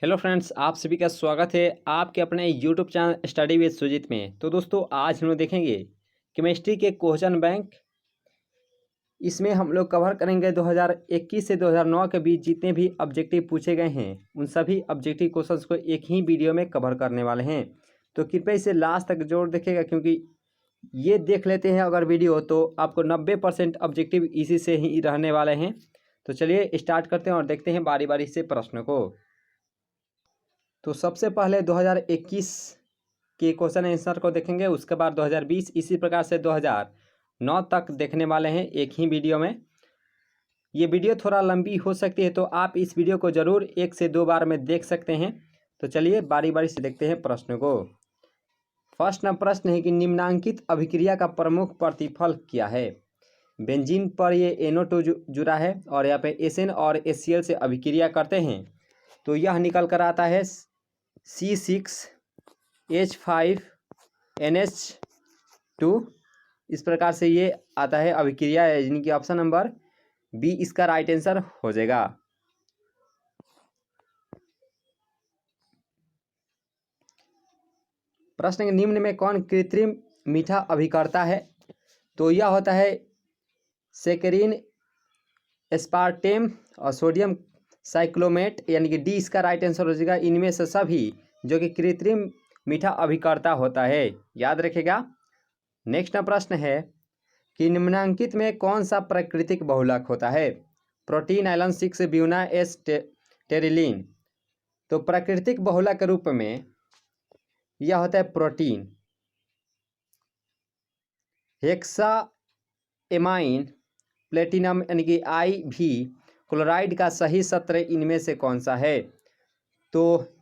Hello friends, आप सभी का स्वागत है आपके अपने YouTube channel study with Sujeet में। तो दोस्तों, आज हम लोग देखेंगे केमिस्ट्री के क्वेश्चन बैंक। इसमें हम लोग कवर करेंगे 2021 से 2009 के बीच जितने भी ऑब्जेक्टिव पूछे गए हैं उन सभी ऑब्जेक्टिव क्वेश्चंस को एक ही वीडियो में कवर करने वाले हैं। तो कृपया इसे लास्ट तक जरूर देखिएगा, क्योंकि ये देख लेते हैं अगर वीडियो तो आपको 90% ऑब्जेक्टिव इसी से ही रहने वाले हैं। तो चलिए स्टार्ट करते हैं और देखते हैं बारी बारी से प्रश्न को। तो सबसे पहले 2021 के क्वेश्चन आंसर को देखेंगे, उसके बाद 2020, इसी प्रकार से 2009 तक देखने वाले हैं एक ही वीडियो में। ये वीडियो थोड़ा लंबी हो सकती है, तो आप इस वीडियो को ज़रूर 1 से 2 बार में देख सकते हैं। तो चलिए बारी बारी से देखते हैं प्रश्न को। फर्स्ट प्रश्न है कि निम्नांकित अभिक्रिया का प्रमुख प्रतिफल क्या है। बेंजीन पर ये NO2 जुड़ा है और यहाँ पे SN और HCl से अभिक्रिया करते हैं, तो यह निकल कर आता है C6H5NH2। इस प्रकार से ये आता है अभिक्रिया, यानी कि ऑप्शन नंबर बी इसका राइट आंसर हो जाएगा। प्रश्न के निम्न में कौन कृत्रिम मीठा अभिकर्ता है। तो यह होता है सेकेरिन, एस्पार्टेम और सोडियम साइक्लोमेट, यानी कि डी इसका राइट आंसर हो जाएगा। इनमें से सभी जो कि कृत्रिम मीठा अभिकर्ता होता है, याद रखिएगा। नेक्स्ट प्रश्न है कि निम्नांकित में कौन सा प्राकृतिक बहुलक होता है। Protein, iron 6, Buena, S terylene. तो प्राकृतिक बहुलक के रूप में यह होता है प्रोटीन। हेक्सा एमाइन प्लेटिनम, यानी कि IV क्लोराइड का सही सत्र इनमें से कौन सा है। तो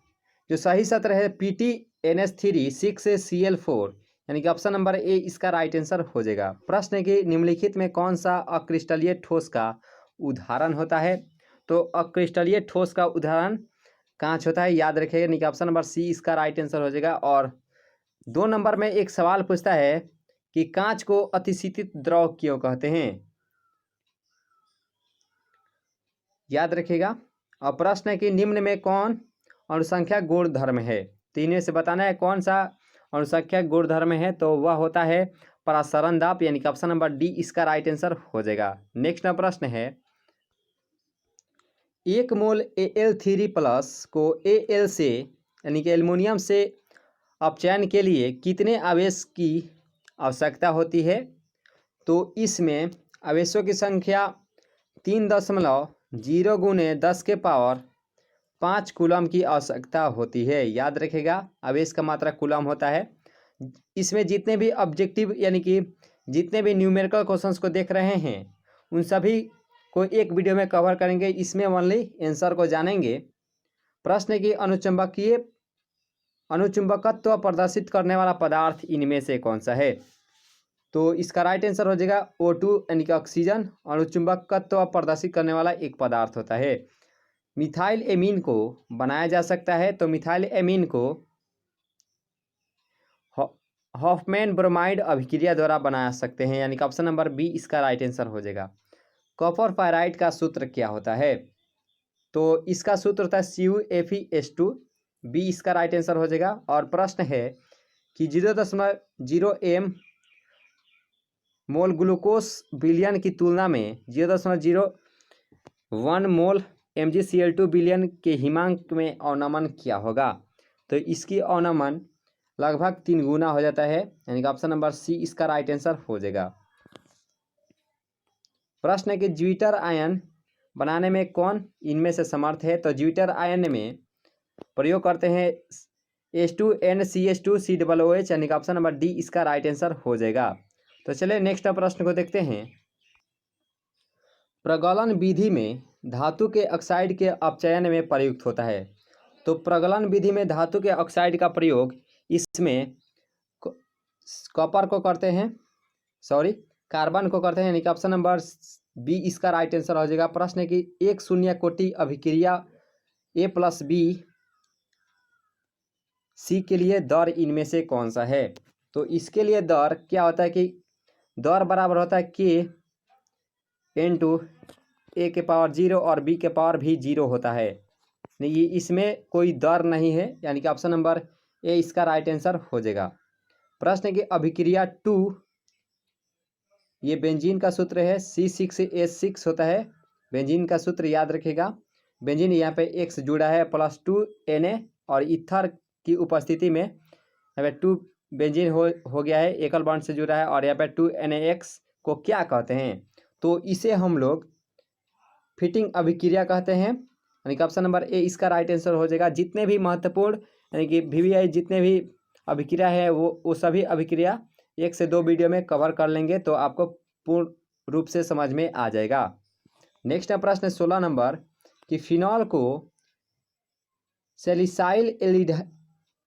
जो सही सत्र है PTNS3 6Cl4, यानी कि ऑप्शन नंबर ए इसका राइट आंसर हो जाएगा। प्रश्न है कि निम्नलिखित में कौन सा अक्रिस्टलीय ठोस का उदाहरण होता है। तो अक्रिस्टलीय ठोस का उदाहरण कांच होता है, याद रखिएगा, यानी कि ऑप्शन नंबर सी इसका राइट आंसर हो जाएगा। और 2 नंबर में एक सवाल पूछता है कि कांच को अतिशीतित द्रव क्यों कहते हैं, याद रखिएगा। और प्रश्न है कि निम्न में कौन अनुसंख्यक गुणधर्म है। तो इनमें से बताना है कौन सा अनुसंख्यक गुणधर्म है। तो वह होता है परासरण दाब, यानी कि ऑप्शन नंबर डी इसका राइट आंसर हो जाएगा। नेक्स्ट प्रश्न है 1 मोल Al3+ को Al से, यानी कि एल्युमिनियम से अपचयन के लिए कितने आवेश की आवश्यकता होती है। तो इसमें आवेशों की संख्या 3.0 गुने 10 के पावर 5 कूलम की आवश्यकता होती है, याद रखेगा। आवेश का मात्रा कूलम होता है। इसमें जितने भी ऑब्जेक्टिव, यानी कि जितने भी न्यूमेरिकल क्वेश्चंस को देख रहे हैं उन सभी को एक वीडियो में कवर करेंगे, इसमें ओनली आंसर को जानेंगे। प्रश्न की अनुचुंबकत्व प्रदर्शित करने वाला पदार्थ इनमें से कौन सा है। तो इसका राइट आंसर हो जाएगा O2, यानी कि ऑक्सीजन अनुचुंबकत्व प्रदर्शित करने वाला एक पदार्थ होता है। मिथाइल एमीन को बनाया जा सकता है। तो मिथाइल एमीन को हॉफमैन ब्रोमाइड अभिक्रिया द्वारा बना सकते हैं, यानी कि ऑप्शन नंबर बी इसका राइट आंसर हो जाएगा। कॉपर पायराइड का सूत्र क्या होता है। तो इसका सूत्र होता है CuFeS2, बी इसका राइट आंसर हो जाएगा। और प्रश्न है कि 0.0 m मोल ग्लूकोज बिलियन की तुलना में 0.01 मोल MgCl2 बिलियन के हिमांक में अवनमन क्या होगा। तो इसकी अवनमन लगभग 3 गुना हो जाता है, यानी कि ऑप्शन नंबर सी इसका राइट आंसर हो जाएगा। प्रश्न है कि ज्विटर आयन बनाने में कौन इनमें से समर्थ है। तो ज्विटर आयन में प्रयोग करते हैं H2NCH2COOH, यानी कि ऑप्शन नंबर डी इसका राइट आंसर हो जाएगा। तो चलिए नेक्स्ट प्रश्न को देखते हैं। प्रगलन विधि में धातु के ऑक्साइड के अपचयन में प्रयुक्त होता है। तो प्रगलन विधि में धातु के ऑक्साइड का प्रयोग इसमें कॉपर को करते हैं, कार्बन को करते हैं, यानी कि ऑप्शन नंबर बी इसका राइट आंसर हो जाएगा। प्रश्न है कि 1 शून्य कोटि अभिक्रिया A+B(C) के लिए दर इनमें से कौन सा है। तो इसके लिए दर क्या होता है कि दर बराबर होता है K × A के पावर 0 और B के पावर भी 0 होता है। नहीं, इसमें कोई दर नहीं है, यानी कि ऑप्शन नंबर ए इसका राइट आंसर हो जाएगा। प्रश्न है कि अभिक्रिया 2, ये बेंजीन का सूत्र है C6H6 होता है। बेंजीन का सूत्र याद रखिएगा। बेंजीन यहाँ पे X जुड़ा है +2Na और ईथर की उपस्थिति में यहाँ पे 2 बेंजीन हो गया है, एकल बॉन्ड से जुड़ा है, और यहाँ पे 2NaX को क्या कहते हैं? तो इसे हम लोग फिटिंग अभिक्रिया कहते हैं, यानी कि ऑप्शन नंबर ए इसका राइट आंसर हो जाएगा। जितने भी महत्वपूर्ण यानी कि VVI जितने भी अभिक्रिया है वो सभी अभिक्रिया 1 से 2 वीडियो में कवर कर लेंगे, तो आपको पूर्ण रूप से समझ में आ जाएगा। नेक्स्ट प्रश्न 16 नंबर कि फिनॉल को सैलिसाइल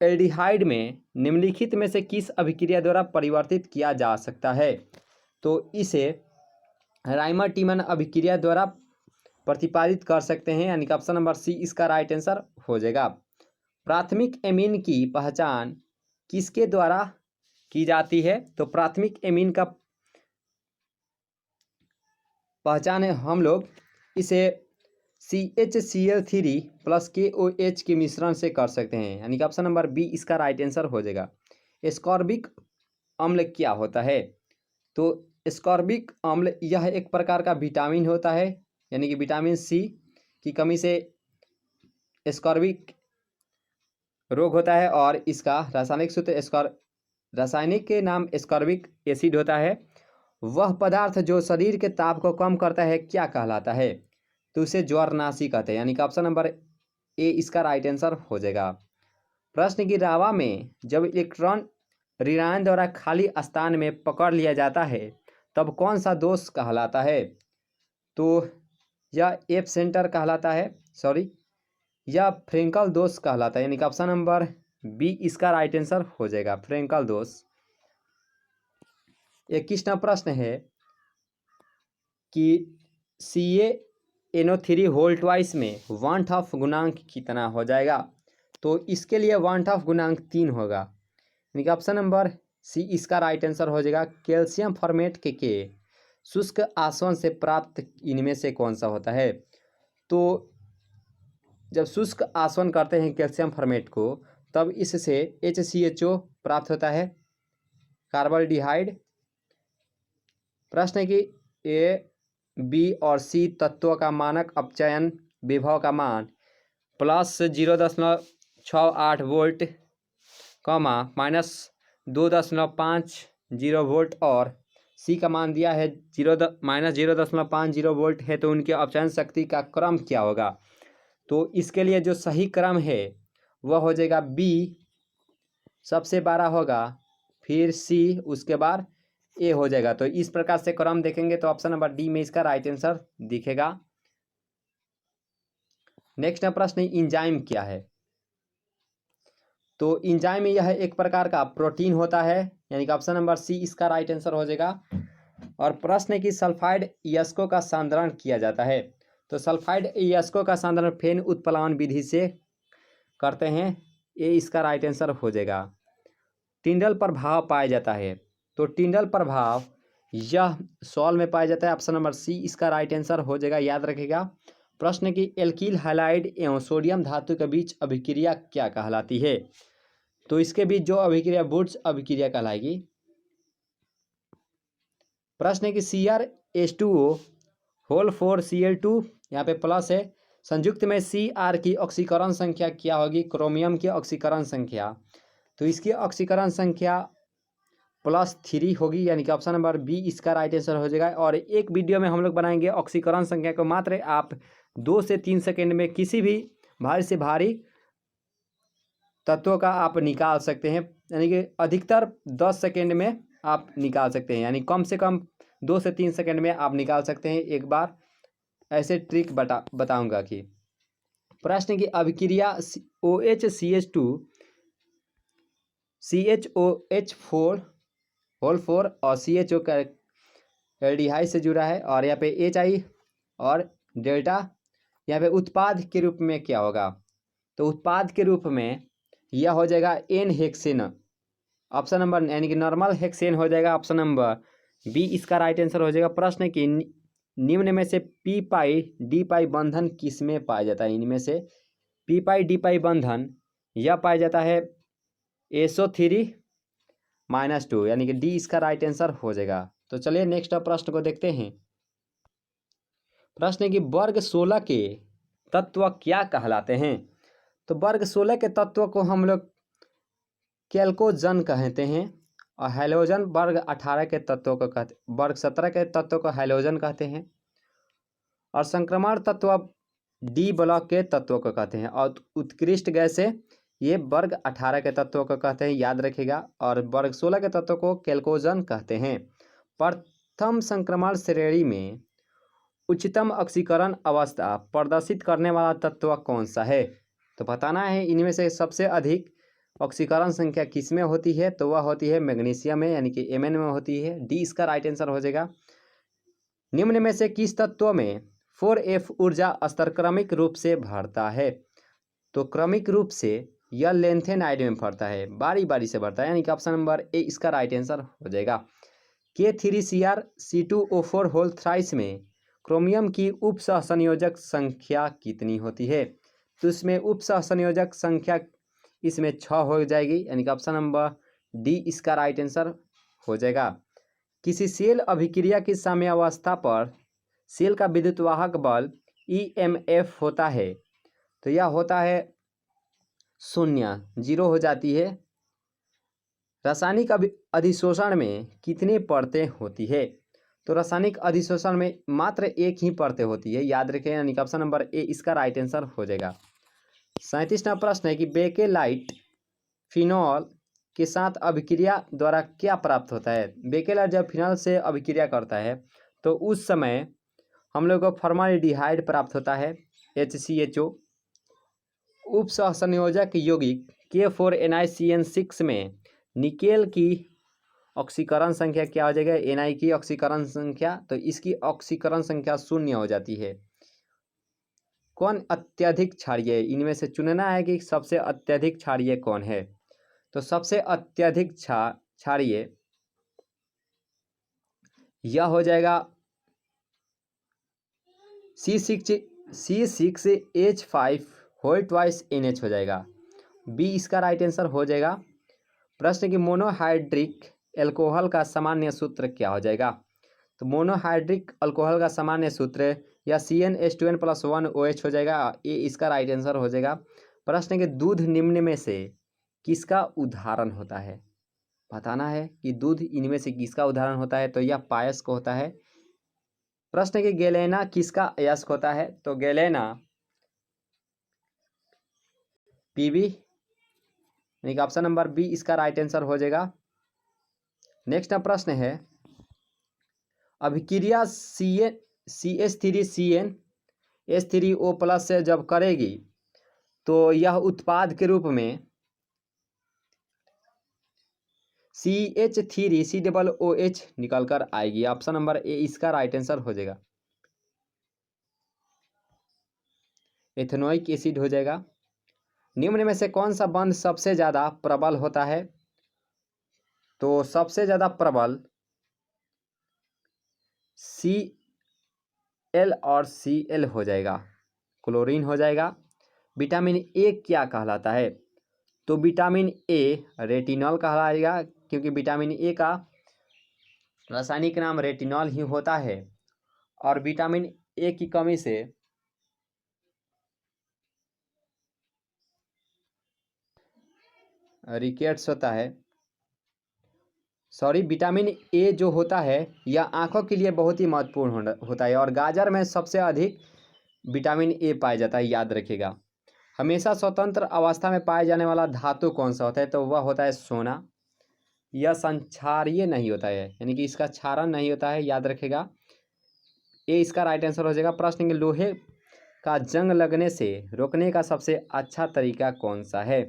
एल्डिहाइड में निम्नलिखित में से किस अभिक्रिया द्वारा परिवर्तित किया जा सकता है? तो इसे राइमर टीमन अभिक्रिया द्वारा प्रतिपादित कर सकते हैं, यानी कि ऑप्शन नंबर सी इसका राइट आंसर हो जाएगा। प्राथमिक एमीन की पहचान किसके द्वारा की जाती है? तो प्राथमिक एमीन का पहचान है हम लोग इसे CHCl3 + KOH के मिश्रण से कर सकते हैं, यानी कि ऑप्शन नंबर बी इसका राइट आंसर हो जाएगा। एस्कॉर्बिक अम्ल क्या होता है? तो एस्कॉर्बिक अम्ल यह एक प्रकार का विटामिन होता है, यानी कि विटामिन सी की कमी से एस्कॉर्बिक रोग होता है, और इसका रासायनिक सूत्र रासायनिक के नाम एस्कॉर्बिक एसिड होता है। वह पदार्थ जो शरीर के ताप को कम करता है क्या कहलाता है? तो उसे ज्वरनाशी कहते हैं, यानी कि ऑप्शन नंबर ए इसका राइट आंसर हो जाएगा। प्रश्न की रावा में जब इलेक्ट्रॉन ऋणायन द्वारा खाली स्थान में पकड़ लिया जाता है तब कौन सा दोष कहलाता है? तो यह एफ सेंटर कहलाता है, यह फ्रेंकल दोष कहलाता है, यानी कि ऑप्शन नंबर बी इसका राइट आंसर हो जाएगा, फ्रेंकल दोष। 21वां प्रश्न है कि CaNO3 में वांट ऑफ गुणांक कितना हो जाएगा? तो इसके लिए वांट ऑफ गुणांक 3 होगा, यानी कि ऑप्शन नंबर सी इसका राइट आंसर हो जाएगा। कैल्शियम फॉर्मेट के शुष्क आसवन से प्राप्त इनमें से कौन सा होता है? तो जब शुष्क आसवन करते हैं कैल्शियम फॉर्मेट को तब इससे HCHO प्राप्त होता है, कार्बोल्डिहाइड। प्रश्न है कि ए, बी और सी तत्वों का मानक अपचयन विभव का मान +0.68 वोल्ट, -2.50 वोल्ट, और सी का मान दिया है -0.50 वोल्ट है, तो उनके अपचयन शक्ति का क्रम क्या होगा? तो इसके लिए जो सही क्रम है वह हो जाएगा बी सबसे बड़ा होगा, फिर सी, उसके बाद ए हो जाएगा। तो इस प्रकार से क्रम देखेंगे तो ऑप्शन नंबर डी में इसका राइट आंसर दिखेगा। नेक्स्ट प्रश्न, इंजाइम क्या है? तो इंजाइम यह एक प्रकार का प्रोटीन होता है, यानी कि ऑप्शन नंबर सी इसका राइट आंसर हो जाएगा। और प्रश्न है कि सल्फाइड यस्को का सांद्रण किया जाता है? तो सल्फाइड यस्को का सांद्रण फेन उत्प्लावन विधि से करते हैं, ये इसका राइट आंसर हो जाएगा। टिंडल प्रभाव पाया जाता है? तो टिंडल प्रभाव यह सॉल में पाया जाता है, ऑप्शन नंबर सी इसका राइट आंसर हो जाएगा, याद रखिएगा। प्रश्न की एल्किल हैलाइड एवं सोडियम धातु के बीच अभिक्रिया क्या कहलाती है? तो इसके बीच जो अभिक्रिया वुड्स अभिक्रिया कहलाएगी। प्रश्न है कि CrH2O4Cl2 यहाँ पे प्लस है, संयुक्त में Cr की ऑक्सीकरण संख्या क्या होगी? क्रोमियम की ऑक्सीकरण संख्या, तो इसकी ऑक्सीकरण संख्या +3 होगी, यानी कि ऑप्शन नंबर बी इसका राइट आंसर हो जाएगा। और एक वीडियो में हम लोग बनाएंगे ऑक्सीकरण संख्या को, मात्र आप 2 से 3 सेकेंड में किसी भी भारी से भारी तत्वों का आप निकाल सकते हैं, यानी कि अधिकतर 10 सेकेंड में आप निकाल सकते हैं, यानी कम से कम 2 से 3 सेकेंड में आप निकाल सकते हैं। एक बार ऐसे ट्रिक बताऊंगा कि प्रश्न की अभिक्रिया OHCH2 CHOH4 और CHO का एल्डिहाइड से जुड़ा है, और यहाँ पे HI और डेल्टा यहाँ पे उत्पाद के रूप में क्या होगा? तो उत्पाद के रूप में यह हो जाएगा N हेक्सेन, ऑप्शन नंबर, यानी कि नॉर्मल हेक्सेन हो जाएगा, ऑप्शन नंबर बी इसका राइट आंसर हो जाएगा। प्रश्न की निम्न में से P पाई D पाई बंधन किस में पाया जाता है? इनमें से पी पाई डी पाई बंधन यह पाया जाता है SO3-2, यानी कि डी इसका राइट आंसर हो जाएगा। तो चलिए नेक्स्ट प्रश्न को देखते हैं। प्रश्न है कि वर्ग 16 के तत्व क्या कहलाते हैं। तो वर्ग 16 के तत्व को हम लोग कैल्कोजन कहते हैं, और हैलोजन वर्ग 18 के तत्वों को कहते, वर्ग 17 के तत्वों को हैलोजन कहते हैं, और संक्रमण तत्व डी ब्लॉक के तत्वों को कहते हैं, और उत्कृष्ट गैस है ये वर्ग 18 के तत्वों को कहते हैं, याद रखिएगा। और वर्ग 16 के तत्वों को कैल्कोजन कहते हैं। प्रथम संक्रमण श्रेणी में उच्चतम ऑक्सीकरण अवस्था प्रदर्शित करने वाला तत्व कौन सा है। तो बताना है इनमें से सबसे अधिक ऑक्सीकरण संख्या किस में होती है। तो वह होती है मैग्नीशियम में, यानी कि Mn में होती है। डी इसका राइट आंसर हो जाएगा। निम्न में से किस तत्व में 4F ऊर्जा स्तर क्रमिक रूप से बढ़ता है। तो क्रमिक रूप से यह लेंथेनाइड में बढ़ता है, बारी बारी से बढ़ता है, यानी कि ऑप्शन नंबर ए इसका राइट आंसर हो जाएगा। K3Cr(C2O4) होल थ्राइस में क्रोमियम की उप सहसंयोजक संख्या कितनी होती है। तो इसमें उप सहसंयोजक संख्या इसमें 6 हो जाएगी, यानी कि ऑप्शन नंबर डी इसका राइट आंसर हो जाएगा। किसी सेल अभिक्रिया की साम्यावस्था पर सेल का विद्युत वाहक बल EMF होता है। तो यह होता है 0 हो जाती है। रासायनिक अधिशोषण में कितनी परतें होती है। तो रासायनिक अधिशोषण में मात्र एक ही परतें होती है, याद रखें, यानी कि ऑप्शन नंबर ए इसका राइट आंसर हो जाएगा। 37वां प्रश्न है कि बेकेलाइट फिनॉल के साथ अभिक्रिया द्वारा क्या प्राप्त होता है। बेकेलाइट जब फिनॉल से अभिक्रिया करता है तो उस समय हम लोग को फॉर्माल्डिहाइड प्राप्त होता है, HCHO। उप सहसंयोजक यौगिक K4NiCN6 में निकेल की ऑक्सीकरण संख्या क्या हो जाएगा। Na की ऑक्सीकरण संख्या, तो इसकी ऑक्सीकरण संख्या 0 हो जाती है। कौन अत्यधिक क्षारीय, इनमें से चुनना है कि सबसे अत्यधिक क्षारीय कौन है। तो सबसे अत्यधिक क्षारीय यह हो जाएगा C6H5 होल ट्वाइस NH हो जाएगा। बी इसका राइट आंसर हो जाएगा। प्रश्न की मोनोहाइड्रिक एल्कोहल का सामान्य सूत्र क्या हो जाएगा। तो मोनोहाइड्रिक अल्कोहल का सामान्य सूत्र या CnH2n+1OH हो जाएगा। ए इसका राइट आंसर हो जाएगा। प्रश्न के दूध निम्न में से किसका उदाहरण होता है। बताना है कि दूध इनमें से किसका उदाहरण होता है। तो यह पायस को होता है। प्रश्न की गैलेना किसका अयस्क होता है। तो गैलेना PB, यानी कि ऑप्शन नंबर बी इसका राइट आंसर हो जाएगा। नेक्स्ट प्रश्न है अभिक्रिया CH3CnH3O+ से जब करेगी तो यह उत्पाद के रूप में CH3COOH निकल कर आएगी। ऑप्शन नंबर ए इसका राइट आंसर हो जाएगा। एथेनोइक एसिड हो जाएगा। निम्न में से कौन सा बंध सबसे ज़्यादा प्रबल होता है। तो सबसे ज़्यादा प्रबल Cl और Cl हो जाएगा, क्लोरीन हो जाएगा। विटामिन ए क्या कहलाता है। तो विटामिन ए रेटिनॉल कहलाएगा, क्योंकि विटामिन ए का रासायनिक नाम रेटिनॉल ही होता है, और विटामिन ए की कमी से रिकेट्स होता है। विटामिन ए जो होता है यह आँखों के लिए बहुत ही महत्वपूर्ण होता है, और गाजर में सबसे अधिक विटामिन ए पाया जाता है, याद रखिएगा। हमेशा स्वतंत्र अवस्था में पाए जाने वाला धातु कौन सा होता है। तो वह होता है सोना। यह संक्षारीय नहीं होता है, यानी कि इसका क्षारण नहीं होता है, याद रखिएगा। ए इसका राइट आंसर हो जाएगा। प्रश्न के लोहे का जंग लगने से रोकने का सबसे अच्छा तरीका कौन सा है।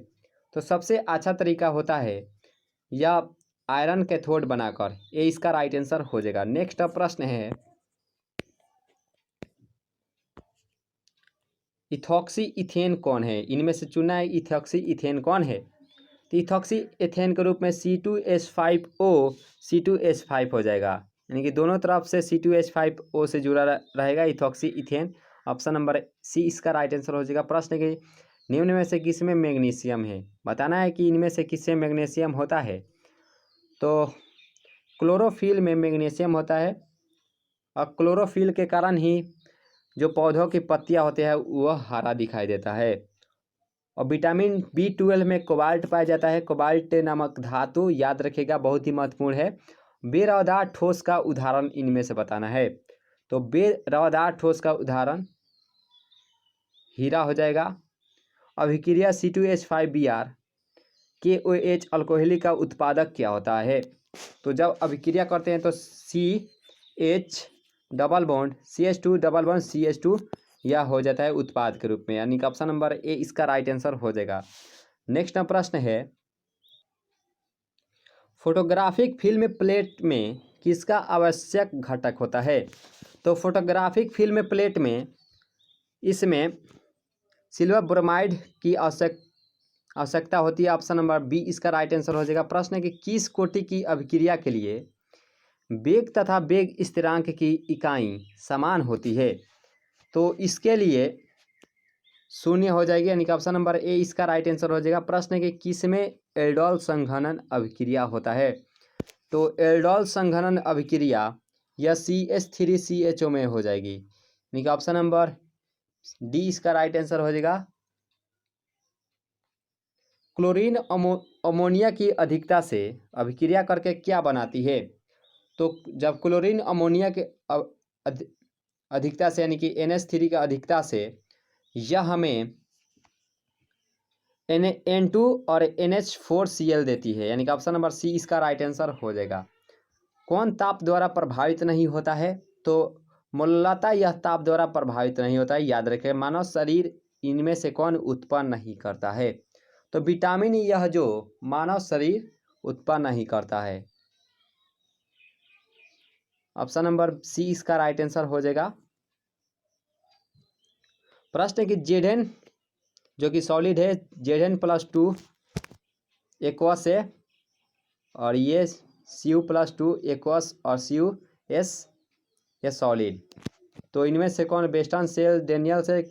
तो सबसे अच्छा तरीका होता है या आयरन कैथोड बनाकर। ए इसका राइट आंसर हो जाएगा। नेक्स्ट प्रश्न है इथॉक्सी इथेन कौन है। इनमें से चुनना है इथॉक्सी इथेन कौन है। तो इथॉक्सी इथेन के रूप में C2H5O C2H5 हो जाएगा, यानी कि दोनों तरफ से C2H5O से जुड़ा रहेगा ethoxy ethane. Option number C इसका राइट आंसर हो जाएगा। प्रश्न के निम्न में से किस में मैग्नीशियम है? बताना है कि इनमें से किससे मैग्नीशियम होता है। तो क्लोरोफिल में मैग्नीशियम होता है और क्लोरोफिल के कारण ही जो पौधों की पत्तियां होती है वह हरा दिखाई देता है। और विटामिन B12 में कोबाल्ट पाया जाता है। कोबाल्ट नामक धातु याद रखिएगा, बहुत ही महत्वपूर्ण है। बेरौदार ठोस का उदाहरण इनमें से बताना है। तो बेरौदार ठोस का उदाहरण हीरा हो जाएगा। अभिक्रिया C2H5Br KOH अल्कोहली का उत्पादक क्या होता है? तो जब अभिक्रिया करते हैं तो CH double bond CH2 double bond CH2 यह हो जाता है उत्पाद के रूप में, यानी कि ऑप्शन नंबर ए इसका राइट आंसर हो जाएगा। नेक्स्ट प्रश्न है, फोटोग्राफिक फिल्म प्लेट में किसका आवश्यक घटक होता है? तो फोटोग्राफिक फिल्म प्लेट में इसमें सिल्वर ब्रोमाइड की आवश्यकता होती है। ऑप्शन नंबर बी इसका राइट आंसर हो जाएगा। प्रश्न है कि किस कोटि की अभिक्रिया के लिए वेग तथा वेग स्थिरांक की इकाई समान होती है? तो इसके लिए शून्य हो जाएगी, यानी कि ऑप्शन नंबर ए इसका राइट आंसर हो जाएगा। प्रश्न है कि किसमें एल्डोल संघनन अभिक्रिया होता है? तो एल्डोल संघनन अभिक्रिया यह CH3CHO में हो जाएगी, यानी कि ऑप्शन नंबर डी इसका राइट आंसर हो जाएगा। क्लोरीन अमोनिया की अधिकता से अभिक्रिया करके क्या बनाती है? तो जब क्लोरीन अमोनिया के अधिकता से यानी कि NH3 का अधिकता से यह हमें N2 और NH4Cl देती है, यानी कि ऑप्शन नंबर सी इसका राइट आंसर हो जाएगा। कौन ताप द्वारा प्रभावित नहीं होता है? तो मूलतः यह ताप द्वारा प्रभावित नहीं होता है, याद रखें। मानव शरीर इनमें से कौन उत्पन्न नहीं करता है? तो विटामिन यह जो मानव शरीर उत्पन्न नहीं करता है, ऑप्शन नंबर सी इसका राइट आंसर हो जाएगा। प्रश्न है कि Zn जो कि सॉलिड है Zn+2 एक्वस है और ये Cu+2 एक्वस और CuS ये सॉलिड। तो इनमें से कौन Weston cell, Daniell cell,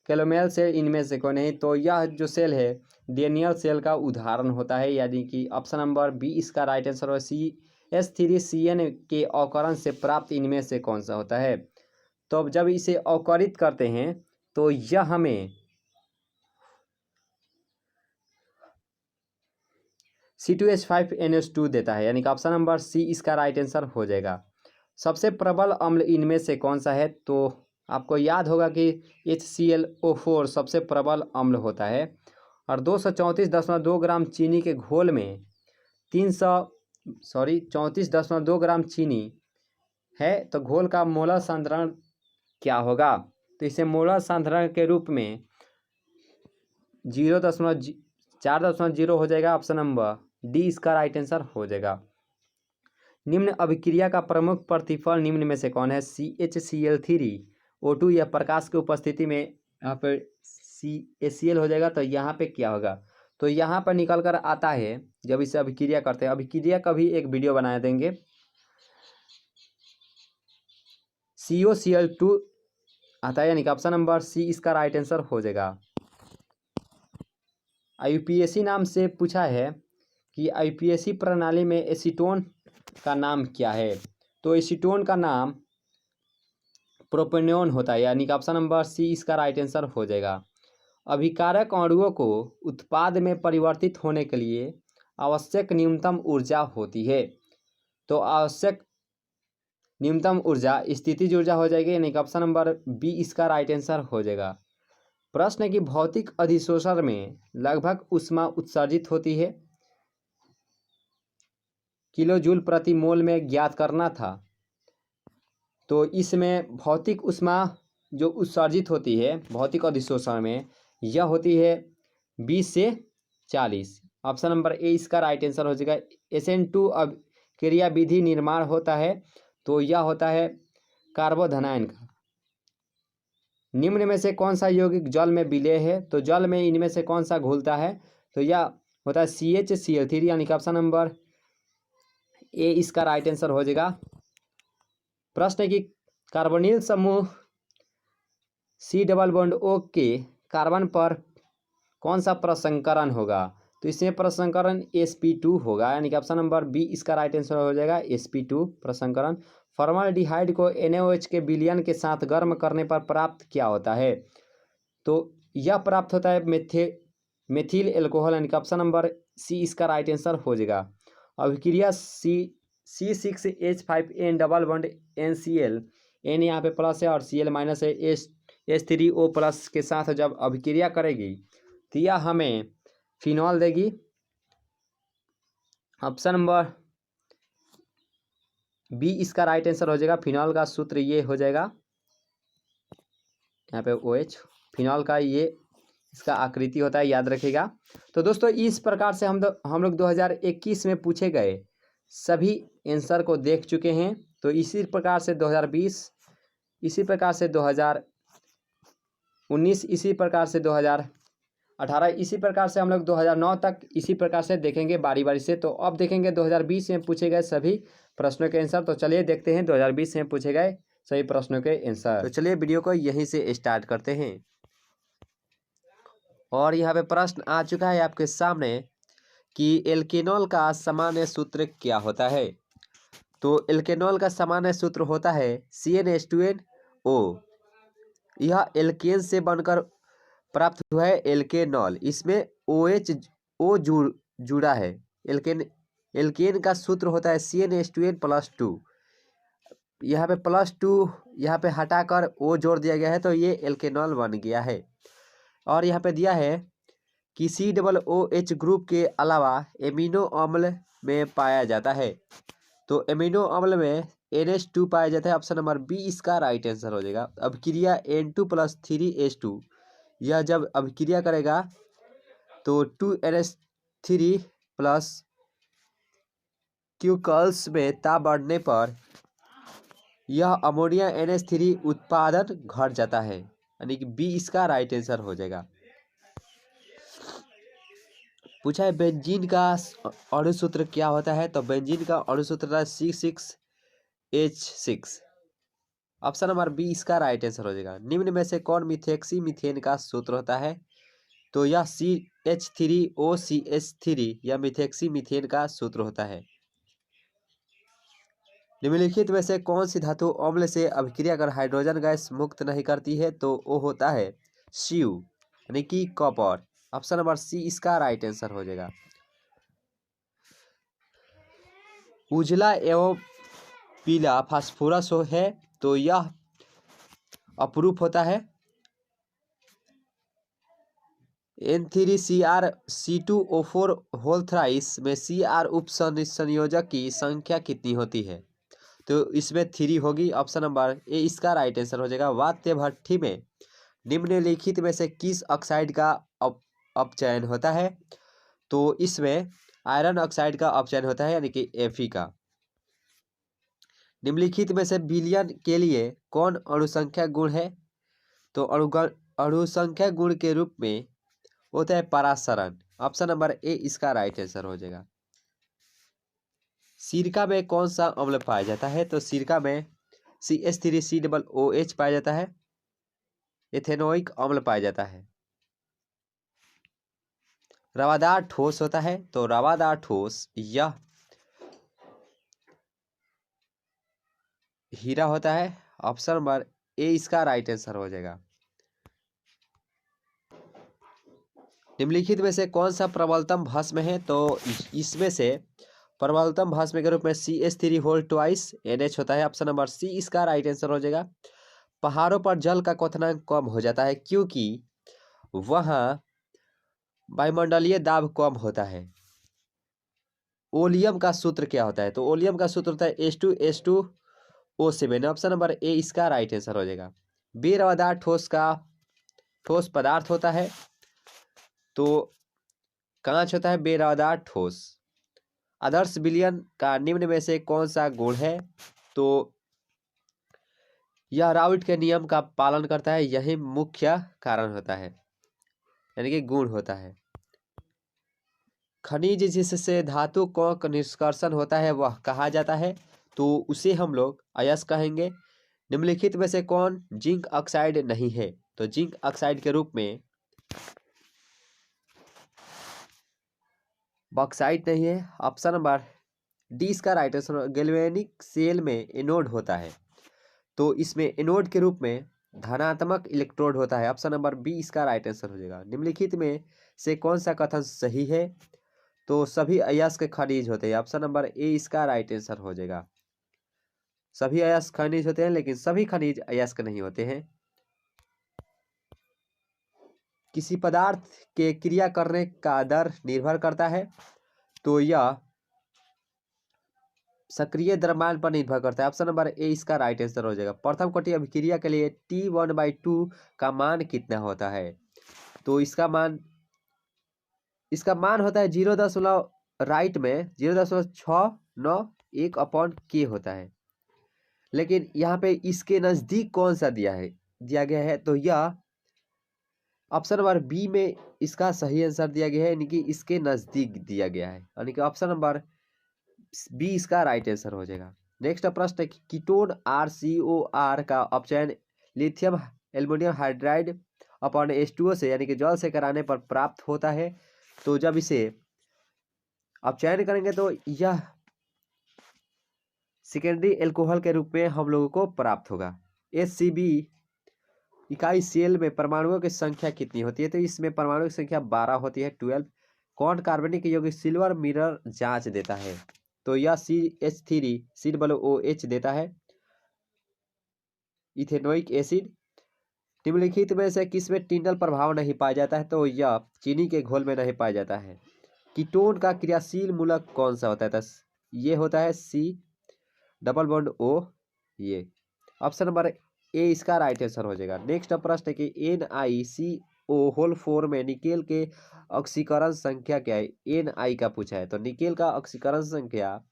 calomel cell, इनमें से कौन है? तो यह जो सेल है डेनियल सेल का उदाहरण होता है, यानी कि ऑप्शन नंबर बी इसका राइट आंसर हो। CH3CN के अवकरण से प्राप्त इनमें से कौन सा होता है? तो जब इसे अवकरित करते हैं तो यह हमें C2H5NH2 देता है, यानी कि ऑप्शन नंबर सी इसका राइट आंसर हो जाएगा। सबसे प्रबल अम्ल इनमें से कौन सा है? तो आपको याद होगा कि HClO4 सबसे प्रबल अम्ल होता है और 234.2 ग्राम चीनी के घोल में 34.2 ग्राम चीनी है, तो घोल का मोलर सांद्रण क्या होगा? तो इसे मोलर सांद्रण के रूप में 4.0 हो जाएगा। ऑप्शन नंबर डी इसका राइट आंसर हो जाएगा। निम्न अभिक्रिया का प्रमुख प्रतिफल निम्न में से कौन है? CHCl3O2 या प्रकाश की उपस्थिति में यहाँ पर CaCl हो जाएगा, तो यहाँ पे क्या होगा? तो यहाँ पर निकल कर आता है जब इसे अभिक्रिया करते हैं, अभिक्रिया का भी एक वीडियो बना देंगे। COCl2 आता है, यानी कि ऑप्शन नंबर सी इसका राइट आंसर हो जाएगा। IUPAC नाम से पूछा है कि IUPAC प्रणाली में एसीटोन का नाम क्या है? तो एसीटोन का नाम प्रोपेनॉन होता है, यानी कि ऑप्शन नंबर सी इसका राइट आंसर हो जाएगा। अभिकारक अणुओं को उत्पाद में परिवर्तित होने के लिए आवश्यक न्यूनतम ऊर्जा होती है। तो आवश्यक न्यूनतम ऊर्जा स्थितिज ऊर्जा हो जाएगी, यानी कि ऑप्शन नंबर बी इसका राइट आंसर हो जाएगा। प्रश्न है कि भौतिक अधिशोषण में लगभग ऊष्मा उत्सर्जित होती है, किलो जूल प्रति मोल में ज्ञात करना था। तो इसमें भौतिक ऊष्मा जो उत्सर्जित होती है भौतिक अधिशोषण में, यह होती है 20 से 40। ऑप्शन नंबर ए इसका राइट आंसर हो जाएगा। SN2 अब क्रिया विधि निर्माण होता है, तो यह होता है कार्बोधनायन का। निम्न में से कौन सा यौगिक जल में विलेय है? तो जल में इनमें से कौन सा घुलता है? तो यह होता है CHCl3, यानी कि ऑप्शन नंबर ए इसका राइट आंसर हो जाएगा। प्रश्न है कि कार्बोनिल समूह C डबल बॉन्ड O के कार्बन पर कौन सा प्रसंकरण होगा? तो इसमें प्रसंकरण sp2 होगा, यानी कि ऑप्शन नंबर बी इसका राइट आंसर हो जाएगा sp2 प्रसंकरण। फॉर्मल्डिहाइड को NaOH के विलयन के साथ गर्म करने पर प्राप्त क्या होता है? तो यह प्राप्त होता है मेथिल एल्कोहल, यानी कि ऑप्शन नंबर सी इसका राइट आंसर हो जाएगा। अभिक्रिया C6H5N double bond NCl, N यहाँ पे प्लस है और Cl माइनस है, H3O प्लस के साथ जब अभिक्रिया करेगी तो यह हमें फिनॉल देगी। ऑप्शन नंबर बी इसका राइट आंसर हो जाएगा। फिनॉल का सूत्र ये हो जाएगा, यहाँ पे OH फिनॉल का ये इसका आकृति होता है, याद रखिएगा। तो दोस्तों इस प्रकार से हम लोग 2021 में पूछे गए सभी आंसर को देख चुके हैं। तो इसी प्रकार से 2020, इसी प्रकार से 2019, इसी प्रकार से 2018, इसी प्रकार से हम लोग 2009 तक इसी प्रकार से देखेंगे बारी बारी से। तो अब देखेंगे 2020 में पूछे गए सभी प्रश्नों के आंसर। तो चलिए देखते हैं 2020 में पूछे गए सभी प्रश्नों के आंसर। तो चलिए वीडियो को यहीं से स्टार्ट करते हैं। और यहाँ पे प्रश्न आ चुका है आपके सामने कि एल्केनॉल का सामान्य सूत्र क्या होता है? तो एल्केनॉल का सामान्य सूत्र होता है CnH2nO। यह एल्केन से बनकर प्राप्त हुआ है एल्केनॉल। इसमें OH जुड़ा है। एल्केन का सूत्र होता है CnH2n+2। यहाँ पे +2 यहाँ पे हटाकर O जोड़ दिया गया है, तो ये एल्केनॉल बन गया है। और यहाँ पे दिया है कि COOH ग्रुप के अलावा एमिनो अम्ल में पाया जाता है। तो एमिनो अम्ल में NH2 पाया जाता है। ऑप्शन नंबर बी इसका राइट आंसर हो जाएगा। अभिक्रिया N2+3H2, यह जब अभिक्रिया करेगा तो 2NH3 प्लस क्यूकल्स में ताप बढ़ने पर यह अमोनिया NH3 उत्पादन घट जाता है, यानी कि बी इसका राइट आंसर हो जाएगा। पूछा है बेंजीन का अणुसूत्र क्या होता है? तो बेंजीन का अणुसूत्र है C6H6। ऑप्शन नंबर बी इसका राइट आंसर हो जाएगा। निम्न में से कौन मिथेक्सी मीथेन का सूत्र होता है? तो यह CH3OCH3 यह मिथेक्सी मीथेन का सूत्र होता है। निम्नलिखित में से कौन सी धातु अम्ल से अभिक्रिया कर हाइड्रोजन गैस मुक्त नहीं करती है? तो वो होता है Cu, यानी कि कॉपर। ऑप्शन नंबर सी इसका राइट आंसर हो जाएगा। उजला एवं पीला फास्फोरस है, तो यह अपरूप होता है। N3CrC2O4 होल थ्राइस में Cr उप संयोजक की संख्या कितनी होती है? तो इसमें 3 होगी। ऑप्शन नंबर ए इसका राइट आंसर हो जाएगा। वात्य भट्ठी में निम्नलिखित में से किस ऑक्साइड का अपचयन होता है? तो इसमें आयरन ऑक्साइड का अपचयन होता है, यानी कि Fe का। निम्नलिखित में से विलयन के लिए कौन अणुसंख्या गुण है? तो अणुसंख्या गुण के रूप में होता है परासरण। ऑप्शन नंबर ए इसका राइट आंसर हो जाएगा। सिरका में कौन सा अम्ल पाया जाता है? तो सिरका में CH3COOH पाया जाता है। एथेनोइक अम्ल पाया जाता है। रवादार ठोस होता है, तो रवादार ठोस यह हीरा होता है। ऑप्शन नंबर ए इसका राइट आंसर हो जाएगा। निम्नलिखित में से कौन सा प्रबलतम भस्म है? तो इसमें से प्रबलतम भस्म के रूप में CH3 होल ट्वाइस NH होता है। ऑप्शन नंबर सी इसका राइट आंसर हो जाएगा। पहाड़ों पर जल का क्वथनांक कम हो जाता है क्योंकि वहाँ वायुमंडलीय दाब कम होता है। ओलियम का सूत्र क्या होता है? तो ओलियम का सूत्र होता है H2SO7। ऑप्शन नंबर ए इसका राइट आंसर हो जाएगा। बेरवादार ठोस पदार्थ होता है, तो कांच होता है बेरवादार ठोस। आदर्श विलयन का निम्न में से कौन सा गुण है? तो यह राउल्ट के नियम का पालन करता है, यही मुख्य कारण होता है, यानी कि गुण होता है। खनिज जिससे धातु का निष्कर्षण होता है वह कहा जाता है, तो उसे हम लोग अयस्क कहेंगे। निम्नलिखित में से कौन जिंक ऑक्साइड नहीं है? तो जिंक ऑक्साइड के रूप में बॉक्साइट नहीं है। ऑप्शन नंबर डी इसका राइट आंसर। गैल्वेनिक सेल में एनोड होता है, तो इसमें एनोड के रूप में धनात्मक इलेक्ट्रोड होता है। ऑप्शन नंबर बी इसका राइट आंसर हो जाएगा। निम्नलिखित में से कौन सा कथन सही है? तो सभी अयस्क खनिज होते हैं। ऑप्शन नंबर ए इसका राइट आंसर हो जाएगा। सभी अयस्क खनिज होते हैं, लेकिन सभी खनिज अयस्क नहीं होते हैं। किसी पदार्थ के क्रिया करने का दर निर्भर करता है, तो यह सक्रिय द्रव्यमान पर निर्भर करता है। ऑप्शन नंबर ए इसका राइट आंसर हो जाएगा। प्रथम कोटि अभिक्रिया के लिए T1/2 का मान कितना होता है? तो इसका मान होता है 0, राइट में 0.691/K होता है। लेकिन यहाँ पे इसके नज़दीक कौन सा दिया गया है? तो यह ऑप्शन नंबर बी में इसका सही आंसर दिया गया है, यानी कि इसके नज़दीक दिया गया है, यानी कि ऑप्शन नंबर बी इसका राइट आंसर हो जाएगा। नेक्स्ट प्रश्न है कि कीटोन RCOR का अपचयन lithium aluminium hydride upon H2O से, यानी कि जल से कराने पर प्राप्त होता है। तो जब इसे अपचयन करेंगे तो यह सेकेंडरी एल्कोहल के रूप में हम लोगों को प्राप्त होगा। HCB इकाई सेल में परमाणुओं की संख्या कितनी होती है? तो इसमें परमाणु की संख्या 12 होती है, 12। कौन कार्बनिक यौगिक सिल्वर मिरर जांच देता है? तो यह CH3 COOH देता है, इथेनोइक एसिड। निम्नलिखित में से किसमें टिंडल प्रभाव नहीं पाया जाता है? तो यह चीनी के घोल में नहीं पाया जाता है। कीटोन का क्रियाशील मूलक कौन सा होता है? तो ये होता है C+O। ये ऑप्शन नंबर ए इसका राइट आंसर हो जाएगा। नेक्स्ट प्रश्न है कि NiCO4 में निकेल के ऑक्सीकरण संख्या क्या है? Ni का पूछा है, तो निकेल का ऑक्सीकरण संख्या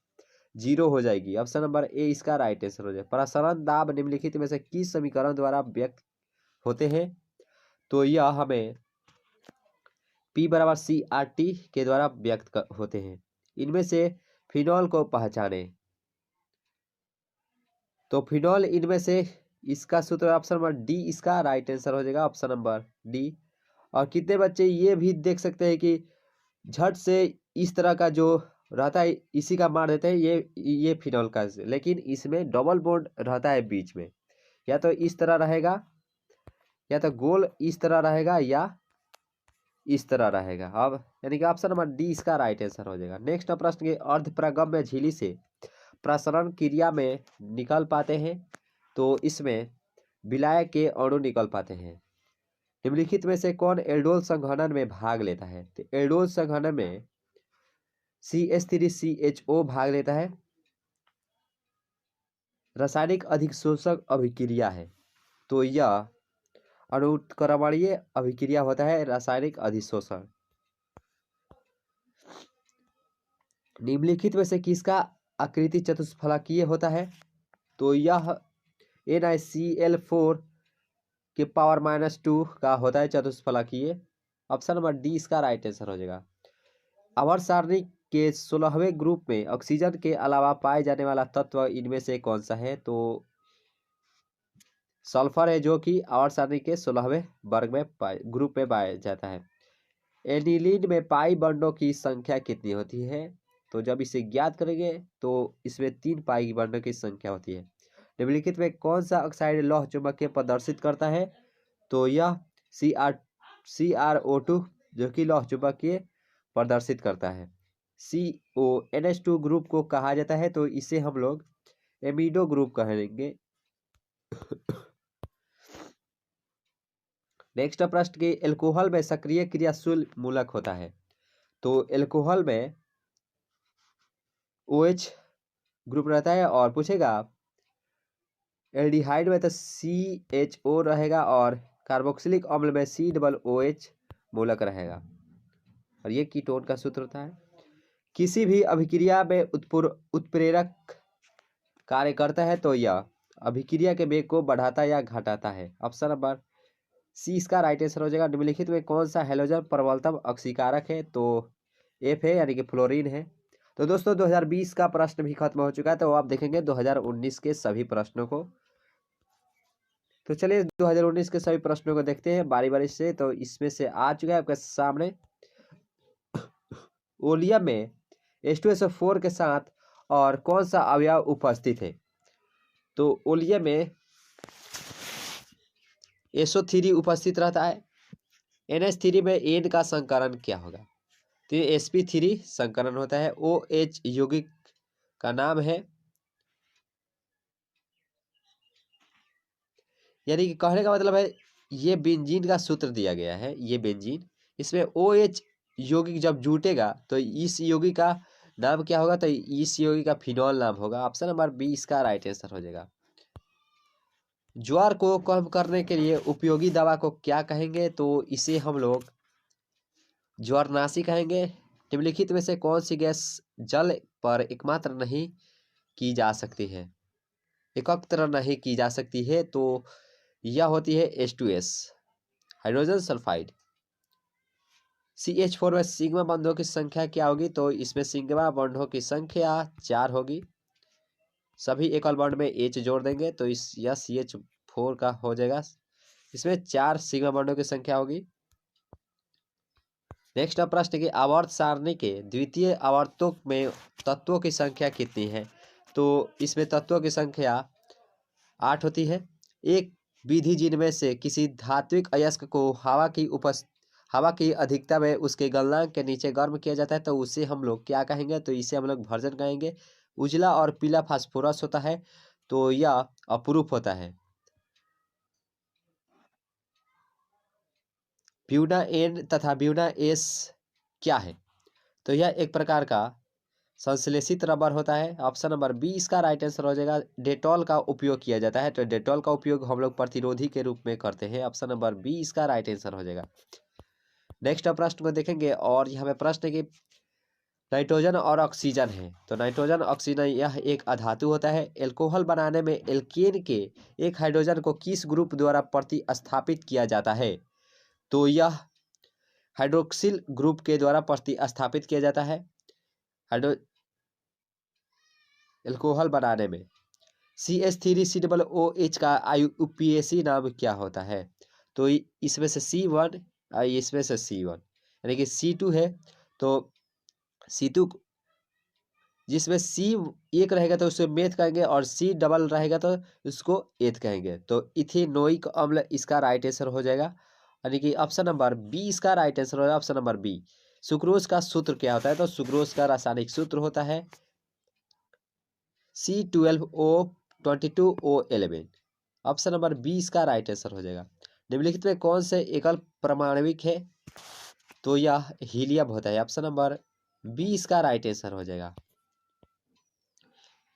0 हो जाएगी। ऑप्शन नंबर ए इसका राइट आंसर हो जाएगा। प्रसरण दाब निम्नलिखित में से किस समीकरण द्वारा व्यक्त होते हैं? तो यह हमें P=CRT के द्वारा व्यक्त होते हैं। इनमें से फिनॉल को पहचाने, तो फिनॉल इनमें से इसका सूत्र ऑप्शन नंबर डी इसका राइट आंसर हो जाएगा। Option number D. और कितने बच्चे ये भी देख सकते हैं कि झट से इस तरह का जो रहता है इसी का मार देते हैं, ये फिनॉल का, लेकिन इसमें डबल बॉन्ड रहता है बीच में। या तो इस तरह रहेगा, या तो गोल इस तरह रहेगा, या इस तरह रहेगा। अब यानी कि ऑप्शन नंबर डी इसका राइट आंसर हो जाएगा। नेक्स्ट प्रश्न के अर्धपरागम्य झिल्ली से प्रसरण क्रिया में निकल पाते हैं, तो इसमें विलायक के अणु निकल पाते हैं। निम्नलिखित में से कौन एल्डोल संघनन में भाग लेता है? तो एल्डोल संघनन में CH3CHO भाग लेता है। रासायनिक अधिशोषक अभिक्रिया है, तो यह अनुत्क्रमणीय अभिक्रिया होता है, रासायनिक अधिशोषण। निम्नलिखित में से किसका आकृति चतुष्फलकीय होता है? तो यह NiCl4 के पावर -2 का होता है चतुष्फलकीय। ऑप्शन नंबर डी इसका राइट आंसर हो जाएगा। आवर्त सारणी के 16वें ग्रुप में ऑक्सीजन के अलावा पाए जाने वाला तत्व इनमें से कौन सा है? तो सल्फर है, जो कि आवर्त सारणी के 16वें वर्ग में ग्रुप में पाया जाता है। एनिलीन में पाई बॉन्डों की संख्या कितनी होती है? तो जब इसे ज्ञात करेंगे तो इसमें 3 पाई बॉन्डों की संख्या होती है। निम्नलिखित में कौन सा ऑक्साइड लौह चुंबकीय प्रदर्शित करता है? तो यह CrO2 जो कि लौह चुंबकीय प्रदर्शित करता है। CONH2 ग्रुप को कहा जाता है, तो इसे हम लोग एमिडो ग्रुप कहेंगे। नेक्स्ट प्रश्न के एल्कोहल में सक्रिय क्रियाशील मूलक होता है, तो एल्कोहल में OH ग्रुप रहता है, और पूछेगा एल्डिहाइड में तो CHO रहेगा, और कार्बोक्सिलिक अम्ल में COOH मूलक रहेगा। और ये कीटोन का सूत्र होता है। किसी भी अभिक्रिया में उत्प्रेरक कार्य करता है, तो यह अभिक्रिया के वेग को बढ़ाता या घटाता है। ऑप्शन नंबर सी इसका राइट आंसर हो जाएगा। निम्नलिखित में कौन सा हैलोजन प्रबलतम ऑक्सीकारक है? तो F है, यानी कि फ्लोरीन है। तो दोस्तों 2020 का प्रश्न भी खत्म हो चुका है, तो आप देखेंगे 2019 के सभी प्रश्नों को। तो चलिए 2019 के सभी प्रश्नों को देखते हैं बारी बारी से। तो इसमें से आ चुका है आपके सामने ओलियम में H2SO4 के साथ और कौन सा अवयव उपस्थित है? तो ओलियम में SO3 उपस्थित रहता है। NH3 में एन का संकरण क्या होगा? तो ये sp3 संकरण होता है। OH यौगिक का नाम है, यानी कि कहने का मतलब है ये बेंजीन का सूत्र दिया गया है, ये बेंजीन, इसमें OH यौगिक जब जुटेगा तो इस यौगिक का नाम क्या होगा? तो इस यौगिक का फिनॉल नाम होगा। ऑप्शन नंबर बी इसका राइट आंसर हो जाएगा। ज्वार को कम करने के लिए उपयोगी दवा को क्या कहेंगे? तो इसे हम लोग ज्वारनाशी कहेंगे। निम्नलिखित में से कौन सी गैस जल पर एकमात्र नहीं की जा सकती है, एकत्र नहीं की जा सकती है? तो यह होती है H2S, हाइड्रोजन सल्फाइड। CH4 में सिग्मा बंधों की संख्या क्या होगी? तो इसमें सिग्मा बंधों की संख्या 4 होगी। सभी एकल बॉन्ड में H जोड़ देंगे तो इस यह CH4 का हो जाएगा। इसमें 4 सिग्मा बॉन्डों की संख्या होगी। नेक्स्ट प्रश्न की आवर्त सारणी के द्वितीय आवर्तों में तत्वों की संख्या कितनी है? तो इसमें तत्वों की संख्या 8 होती है। एक विधि जिनमें से किसी धात्विक अयस्क को हवा की अधिकता में उसके गलनांक के नीचे गर्म किया जाता है तो उसे हम लोग क्या कहेंगे? तो इसे हम लोग वर्जन कहेंगे। उजला और पीला फास्फोरस होता है तो यह अप्रूफ होता है। ब्यूटा एन तथा ब्यूटा एस क्या है? तो यह एक प्रकार का संश्लेषित रबर होता है। ऑप्शन नंबर बी इसका राइट आंसर हो जाएगा। डेटॉल का उपयोग किया जाता है तो डेटॉल का उपयोग हम लोग प्रतिरोधी के रूप में करते हैं। ऑप्शन नंबर बी इसका राइट आंसर हो जाएगा। नेक्स्ट प्रश्न को देखेंगे और यहाँ पे प्रश्न है कि नाइट्रोजन और ऑक्सीजन है। तो नाइट्रोजन ऑक्सीजन यह एक अधातु होता है। एल्कोहल बनाने में एल्केन के एक हाइड्रोजन को किस ग्रुप द्वारा प्रतिस्थापित किया जाता है? तो यह हाइड्रोक्सिल ग्रुप के द्वारा प्रतिस्थापित किया जाता है। हाइड्रो एल्कोहल बनाने में CH3COOH का IUPAC नाम क्या होता है? तो इसमें से C1 इसमें से C1 यानी कि C2 है तो C2 जिसमें C एक रहेगा तो उसे मेथ कहेंगे और C डबल रहेगा तो उसको एथ कहेंगे। तो इथेनोइक अम्ल इसका राइट आंसर हो जाएगा, यानी कि ऑप्शन नंबर बी इसका राइट आंसर हो जाएगा। Option number B. सुक्रोज का सूत्र क्या होता है? तो सुक्रोज का रासायनिक सूत्र होता है C12O22O11। ऑप्शन नंबर बी इसका राइट आंसर हो जाएगा। निम्नलिखित में कौन से एकल परमाणविक है? तो यह हीलियम होता है। ऑप्शन नंबर बी इसका राइट आंसर हो जाएगा।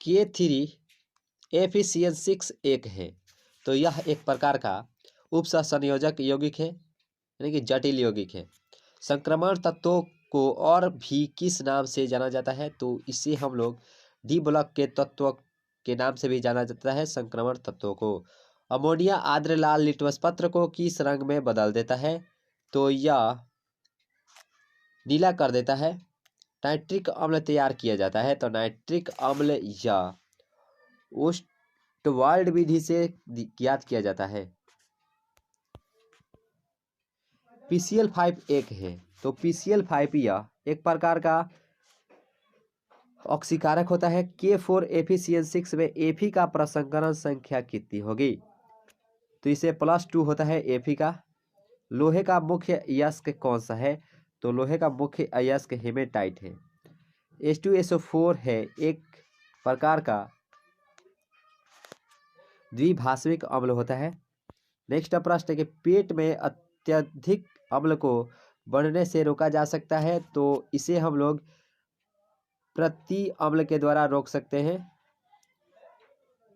K3 एक है तो यह एक प्रकार का उपसंयोजक यौगिक है, यानी कि जटिल यौगिक है। संक्रमण तत्वों को और भी किस नाम से जाना जाता है? तो इसे हम लोग डी ब्लॉक के तत्व के नाम से भी जाना जाता है संक्रमण तत्वों को। अमोनिया आर्द्र लाल लिटमस पत्र को किस रंग में बदल देता है? तो यह नीला कर देता है। नाइट्रिक अम्ल तैयार किया जाता है तो नाइट्रिक अम्ल या ओस्टवाल्ड विधि से ज्ञात किया जाता है। PCl5 एक है तो PCl5 यह एक प्रकार का ऑक्सीकारक होता है। K4FeCN6 में Fe का प्रसंकरण संख्या कितनी होगी? तो इसे +2 होता है Fe का। लोहे का मुख्य अयस्क कौन सा है? तो लोहे का मुख्य अयस्क हेमेटाइट है। H2SO4 है एक प्रकार का द्विभाषिक अम्ल होता है। नेक्स्ट प्रश्न है कि पेट में अत्यधिक अम्ल को बढ़ने से रोका जा सकता है तो इसे हम लोग प्रति अम्ल के द्वारा रोक सकते हैं।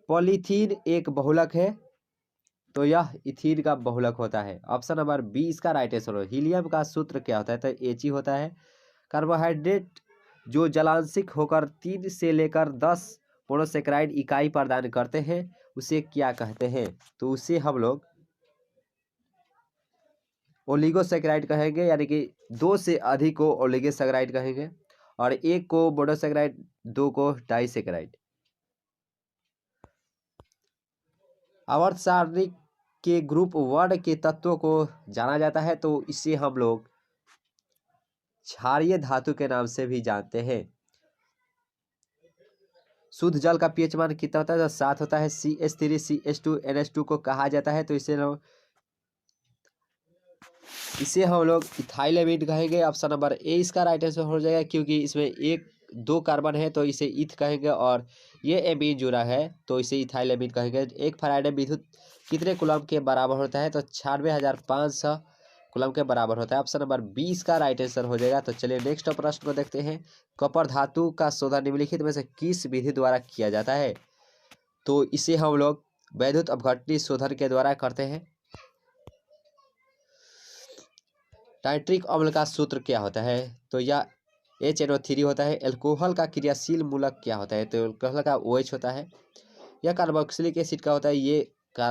पॉलीथीन एक बहुलक है तो यह इथीन का बहुलक होता है। ऑप्शन नंबर बी इसका राइट आंसर हो। हीलियम का सूत्र क्या होता है? तो He होता है। कार्बोहाइड्रेट जो जलांशिक होकर 3 से लेकर 10 मोनोसेकेराइड इकाई प्रदान करते हैं उसे क्या कहते हैं? तो उसे हम लोग ओलिगोसेकेराइड कहेंगे, यानी कि 2 से अधिक को ओलिगोसेकेराइड कहेंगे और 1 को मोनोसेकेराइड, 2 को डाइसेकेराइड। आवर्त सारणी के ग्रुप 1 के तत्वों को जाना जाता है तो इसे हम लोग क्षारीय धातु के नाम से भी जानते हैं। शुद्ध जल का पीएच मान कितना होता है? तो 7 होता है। CH3 CH2 NH2 को कहा जाता है, तो इसे हम लोग इथाइल एमीन कहेंगे। ऑप्शन नंबर ए इसका राइट आंसर हो जाएगा, क्योंकि इसमें एक दो कार्बन है तो इसे ईथ कहेंगे, और ये एमीन जुड़ा है तो इसे इथाइल एमीन कहेंगे। एक फैराडे विद्युत कितने कूलम के बराबर होता है? तो 96,500 कूलम के बराबर होता है। ऑप्शन नंबर 20 का राइट आंसर हो जाएगा। तो चलिए नेक्स्ट प्रश्न को देखते हैं। कॉपर धातु का शोधन निम्नलिखित में से किस विधि द्वारा किया जाता है? तो इसे हम लोग वैद्युत अपघटनी शोधन के द्वारा करते हैं। नाइट्रिक अम्ल का सूत्र क्या होता है? तो यह HNO3 होता है। एल्कोहल का क्रियाशील मूलक क्या होता है? तो एल्कोहल का OH होता है। यह कार्बोक्सिलिक एसिड का होता है। ये का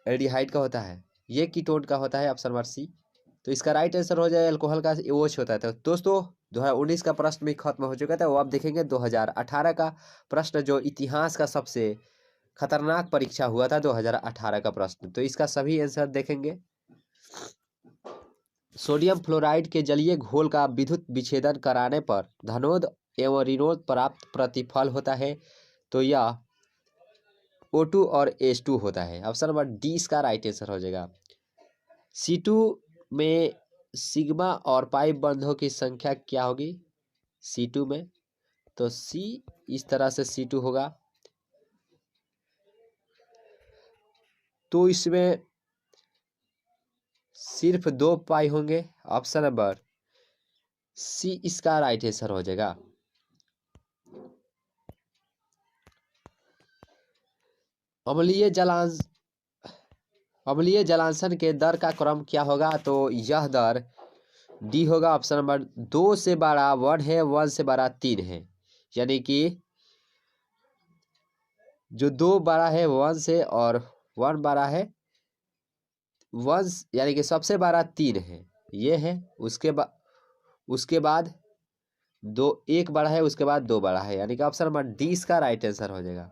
एल्डिहाइड का होता है। ये कीटोन का होता है। Option number C. तो इसका राइट आंसर हो जाए एल्कोहल का OH होता है। तो दोस्तों 2019 का प्रश्न भी खत्म हो चुका था। वो आप देखेंगे 2018 का प्रश्न, जो इतिहास का सबसे खतरनाक परीक्षा हुआ था 2018 का प्रश्न, तो इसका सभी आंसर देखेंगे। सोडियम फ्लोराइड के जलीय घोल का विद्युत विच्छेदन कराने पर धनोद एवं ऋणोद प्राप्त प्रतिफल होता है। तो यह O2 और H2 होता है। ऑप्शन नंबर डी इसका राइट आंसर हो जाएगा। C2 में सिग्मा और पाई बंधों की संख्या क्या होगी C2 में? तो C इस तरह से C2 होगा। तो इसमें सिर्फ 2 पाई होंगे। ऑप्शन नंबर सी इसका राइट आंसर हो जाएगा। अम्लीय जलांशन के दर का क्रम क्या होगा? तो यह दर डी होगा। ऑप्शन नंबर 2 से बड़ा 1 है, 1 से बड़ा 3 है। यानी कि जो 2 बड़ा है 1 से और 1 बड़ा है 1, यानी कि सबसे बड़ा 3 है, ये है। उसके बाद 1 बड़ा है, उसके बाद 2 बड़ा है, यानी कि ऑप्शन नंबर डी इसका राइट आंसर हो जाएगा।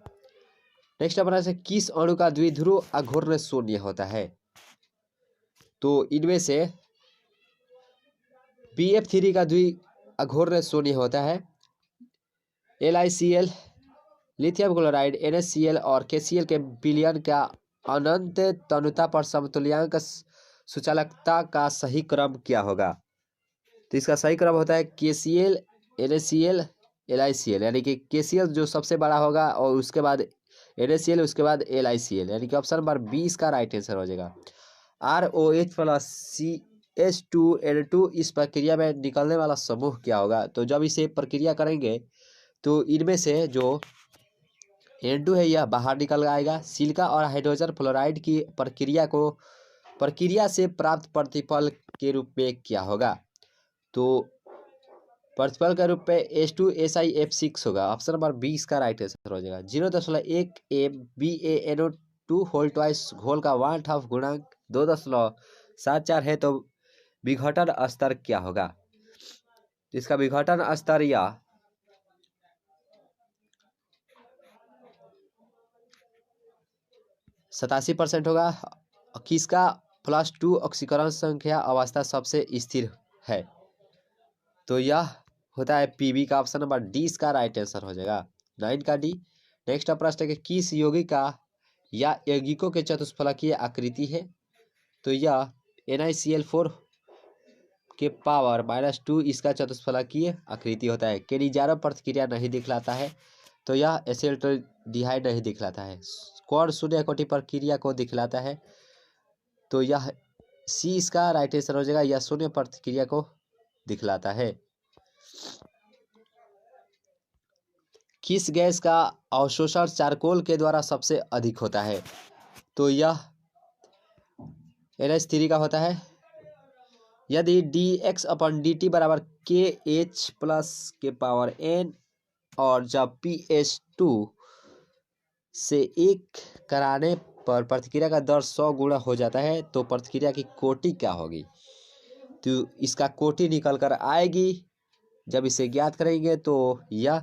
नेक्स्ट अपना से किस अणु का द्विध्रुव अघूर्ण शून्य होता है? तो इनमें से BF3 का द्विअघूर्ण शून्य होता है। LiCl, लिथियम क्लोराइड, NaCl और KCl के विलयन का अनंत तनुता पर समतुल्यांक सुचालकता का सही क्रम क्या होगा? तो इसका सही क्रम होता है KCl, NaCl, LiCl, यानी कि KCl जो सबसे बड़ा होगा और उसके बाद NaCl, उसके बाद LiCl, यानी कि ऑप्शन नंबर 20 का राइट आंसर हो जाएगा। ROH प्लस CH2N2 इस प्रक्रिया में निकलने वाला समूह क्या होगा? तो जब इसे प्रक्रिया करेंगे तो इनमें से जो N2 है यह बाहर निकल आएगा। सिलिका और हाइड्रोजन फ्लोराइड की प्रक्रिया से प्राप्त प्रतिफल के रूप में क्या होगा? तो प्रतिफल के रूप में H2SiF6 होगा। ऑप्शन नंबर 20 का राइट आंसर हो जाएगा। 0.1 MbAnO2 होल ट्वाइस घोल का 1/2 गुणांक 2.74 है, तो विघटन स्तर क्या होगा? इसका विघटन स्तर या 87% होगा। किसका +2 ऑक्सीकरण संख्या अवस्था सबसे स्थिर है? तो यह होता है PB का। ऑप्शन नंबर डी इसका राइट आंसर हो जाएगा। 9 का डी। नेक्स्ट प्रश्न है कि किस यौगिका या यौगिकों के चतुष्फलकीय आकृति है? तो यह NiCl4 के पावर -2 इसका चतुष्फलकीय आकृति होता है। केनिजारो प्रतिक्रिया नहीं दिखलाता है, तो यह एसिटाल्डिहाइड नहीं दिखलाता है। कौन शून्य कोटि प्रक्रिया को दिखलाता है? तो यह सी इसका राइट आंसर हो जाएगा। यह शून्य प्रतिक्रिया को दिखलाता है। किस गैस का अवशोषण चारकोल के द्वारा सबसे अधिक होता है? तो यह NH3 का होता है। यदि dx/dt बराबर KH प्लस के पावर n और जब pH2 से 1 कराने पर प्रतिक्रिया का दर 100 गुना हो जाता है, तो प्रतिक्रिया की कोटि क्या होगी? तो इसका कोटि निकल कर आएगी। जब इसे ज्ञात करेंगे तो यह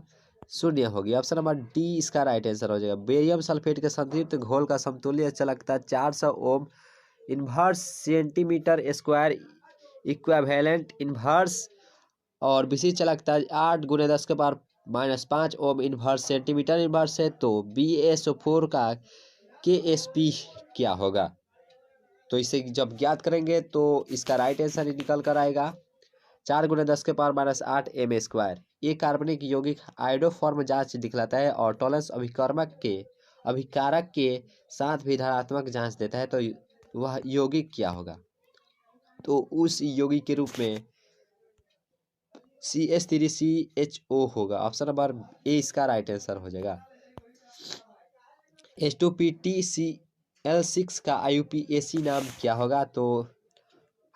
0 होगी। ऑप्शन नंबर डी इसका राइट आंसर हो जाएगा। बेरियम सल्फेट के संतृप्त घोल का समतुल्य चालकता 400 ohm inverse centimetre square equivalent inverse और विशिष्ट चालकता 8 × 10⁻⁻5 ओम इन्वर्स सेंटीमीटर इन्वर्स है, तो BaSO4 का KSP क्या होगा? तो इसे जब ज्ञात करेंगे तो इसका राइट आंसर निकल कर आएगा 4 × 10⁻⁸ m²। ये कार्बनिक यौगिक आयोडोफॉर्म जांच दिखलाता है और टॉलरेंस अभिकारक के साथ भी धनात्मक जांच देता है, तो वह यौगिक क्या होगा? तो उस यौगिक के रूप में CH3CHO होगा। ऑप्शन नंबर ए इसका राइट आंसर हो जाएगा। H2PtCl6 का IUPAC नाम क्या होगा? तो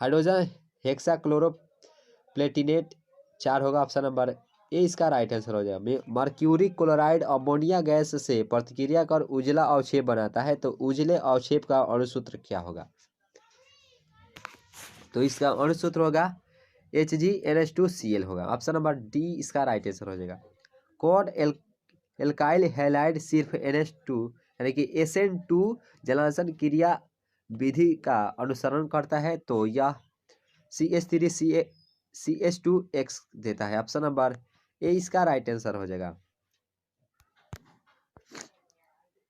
हाइड्रोजन हेक्साक्लोरोप्लेटिनेट 4 होगा। ऑप्शन नंबर ए इसका राइट आंसर हो जाएगा। मर्क्यूरी क्लोराइड अमोनिया गैस से प्रतिक्रिया कर उजला अवक्षेप बनाता है, तो उजले अवक्षेप का अणुसूत्र क्या होगा? तो इसका अणुसूत्र होगा HgNH2Cl होगा। ऑप्शन नंबर डी इसका राइट आंसर हो जाएगा। कॉड एल्काइल हैलाइड सिर्फ NH2 यानी कि SN2 जलांशन क्रिया विधि का अनुसरण करता है, तो यह CH3CH2X देता है। ऑप्शन नंबर ए इसका राइट आंसर हो जाएगा।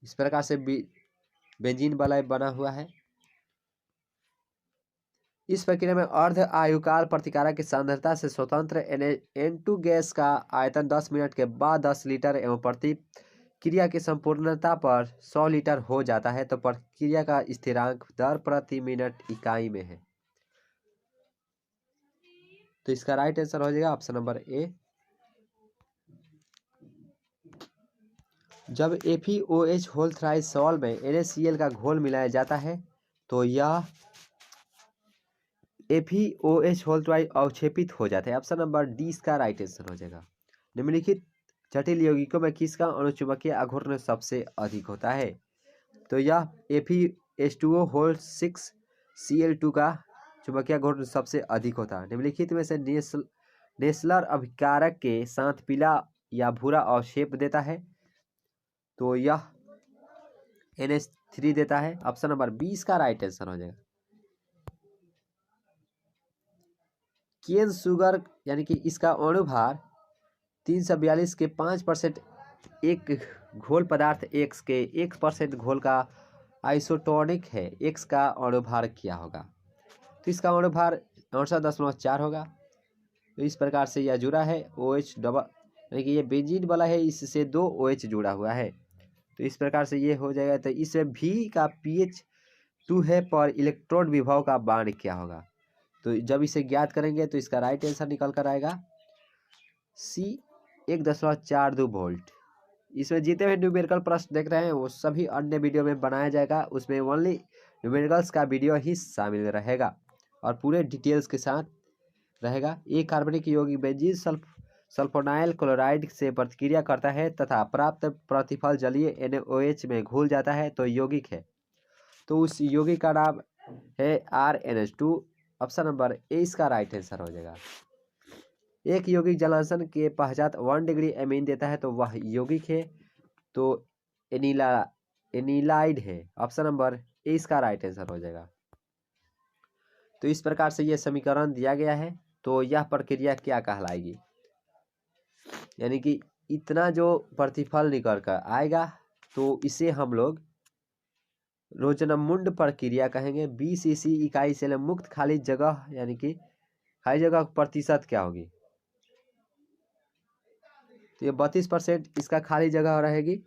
इस प्रकार से बेंजीन वलय बना हुआ है। इस प्रक्रिया में अर्ध आयुकाल प्रतिकारक की सांद्रता से स्वतंत्र N2 गैस का आयतन 10 मिनट के बाद 10 लीटर एवं प्रतिक्रिया की संपूर्णता पर 100 लीटर हो जाता है, तो प्रक्रिया का स्थिरांक दर प्रति मिनट इकाई में है। तो इसका राइट आंसर हो जाएगा ऑप्शन नंबर ए। जब FeOH होल थ्राइसॉल में NaCl का घोल मिलाया जाता है, तो यह FeOH होल थ्राइस अवक्षेपित हो जाता है। ऑप्शन नंबर डी इसका राइट आंसर हो जाएगा। निम्नलिखित जटिल यौगिकों में किसका अणुचुंबकीय आघूर्ण सबसे अधिक होता है? तो यह FeH2O होल 6 Cl2 का चुंबकीय आघूर्ण सबसे अधिक होता है। निम्नलिखित में से नेसलर अभिकारक के साथ पीला या भूरा अवक्षेप देता है, तो यह NH3 देता है। ऑप्शन नंबर 20 का राइट आंसर हो जाएगा। केन शुगर यानी कि इसका अणुभार 342 के 5% एक घोल पदार्थ X के 1% घोल का आइसोटोनिक है। X का अणुभार क्या होगा? तो इसका अणुभार 68.4 होगा। तो इस प्रकार से यह जुड़ा है OH डबल यानी कि ये बेंजीन वाला है, इससे 2 OH जुड़ा हुआ है। तो इस प्रकार से ये हो जाएगा। तो इसमें V का pH 2 है, पर इलेक्ट्रॉन विभव का बाण क्या होगा? तो जब इसे ज्ञात करेंगे तो इसका राइट आंसर निकल कर आएगा C 1.42 वोल्ट। इसमें जितने भी न्यूमेरिकल प्रश्न देख रहे हैं वो सभी अन्य वीडियो में बनाया जाएगा, उसमें ओनली न्यूमेरिकल्स का वीडियो ही शामिल रहेगा और पूरे डिटेल्स के साथ रहेगा। एक कार्बनिक यौगिक बेंजीन सल्फोनाइल क्लोराइड से प्रतिक्रिया करता है तथा प्राप्त प्रतिफल जलीय NaOH में घुल जाता है, तो यौगिक है। तो उस यौगिक का नाम है RnH2। ऑप्शन नंबर ए इसका राइट आंसर हो जाएगा। एक यौगिक जलांशन के पश्चात 1 डिग्री एमीन देता है, तो वह यौगिक है, तो एनिलाइड है। ऑप्शन नंबर ए इसका राइट आंसर हो जाएगा। तो इस प्रकार से यह समीकरण दिया गया है। तो यह प्रक्रिया क्या कहलाएगी? यानी कि इतना जो प्रतिफल निकल कर आएगा तो इसे हम लोग रोजनमुंड प्रक्रिया कहेंगे। 20 cc इकाई से मुक्त खाली जगह यानी कि खाली जगह प्रतिशत क्या होगी? तो ये 32% इसका खाली जगह रहेगी।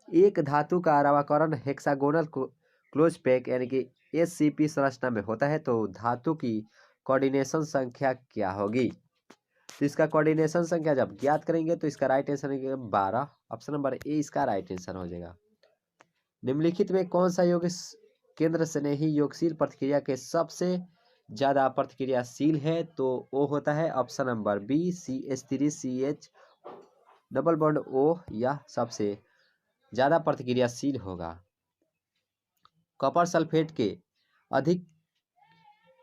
एक धातु का रवाकरण हेक्सागोनल क्लोज पैक यानी कि SCP संरचना में होता है, तो धातु की कोऑर्डिनेशन संख्या क्या होगी? तो इसका कोऑर्डिनेशन संख्या जब ज्ञात करेंगे तो इसका राइट आंसर है 12। ऑप्शन नंबर ए इसका राइट आंसर हो जाएगा। निम्नलिखित में कौन सा यौगिक केंद्र स्नेही योगशील प्रतिक्रिया के सबसे ज्यादा प्रतिक्रियाशील है? तो वो होता है option number B CH3CH double bond O, यह सबसे ज्यादा प्रतिक्रियाशील होगा। कॉपर सल्फेट के अधिक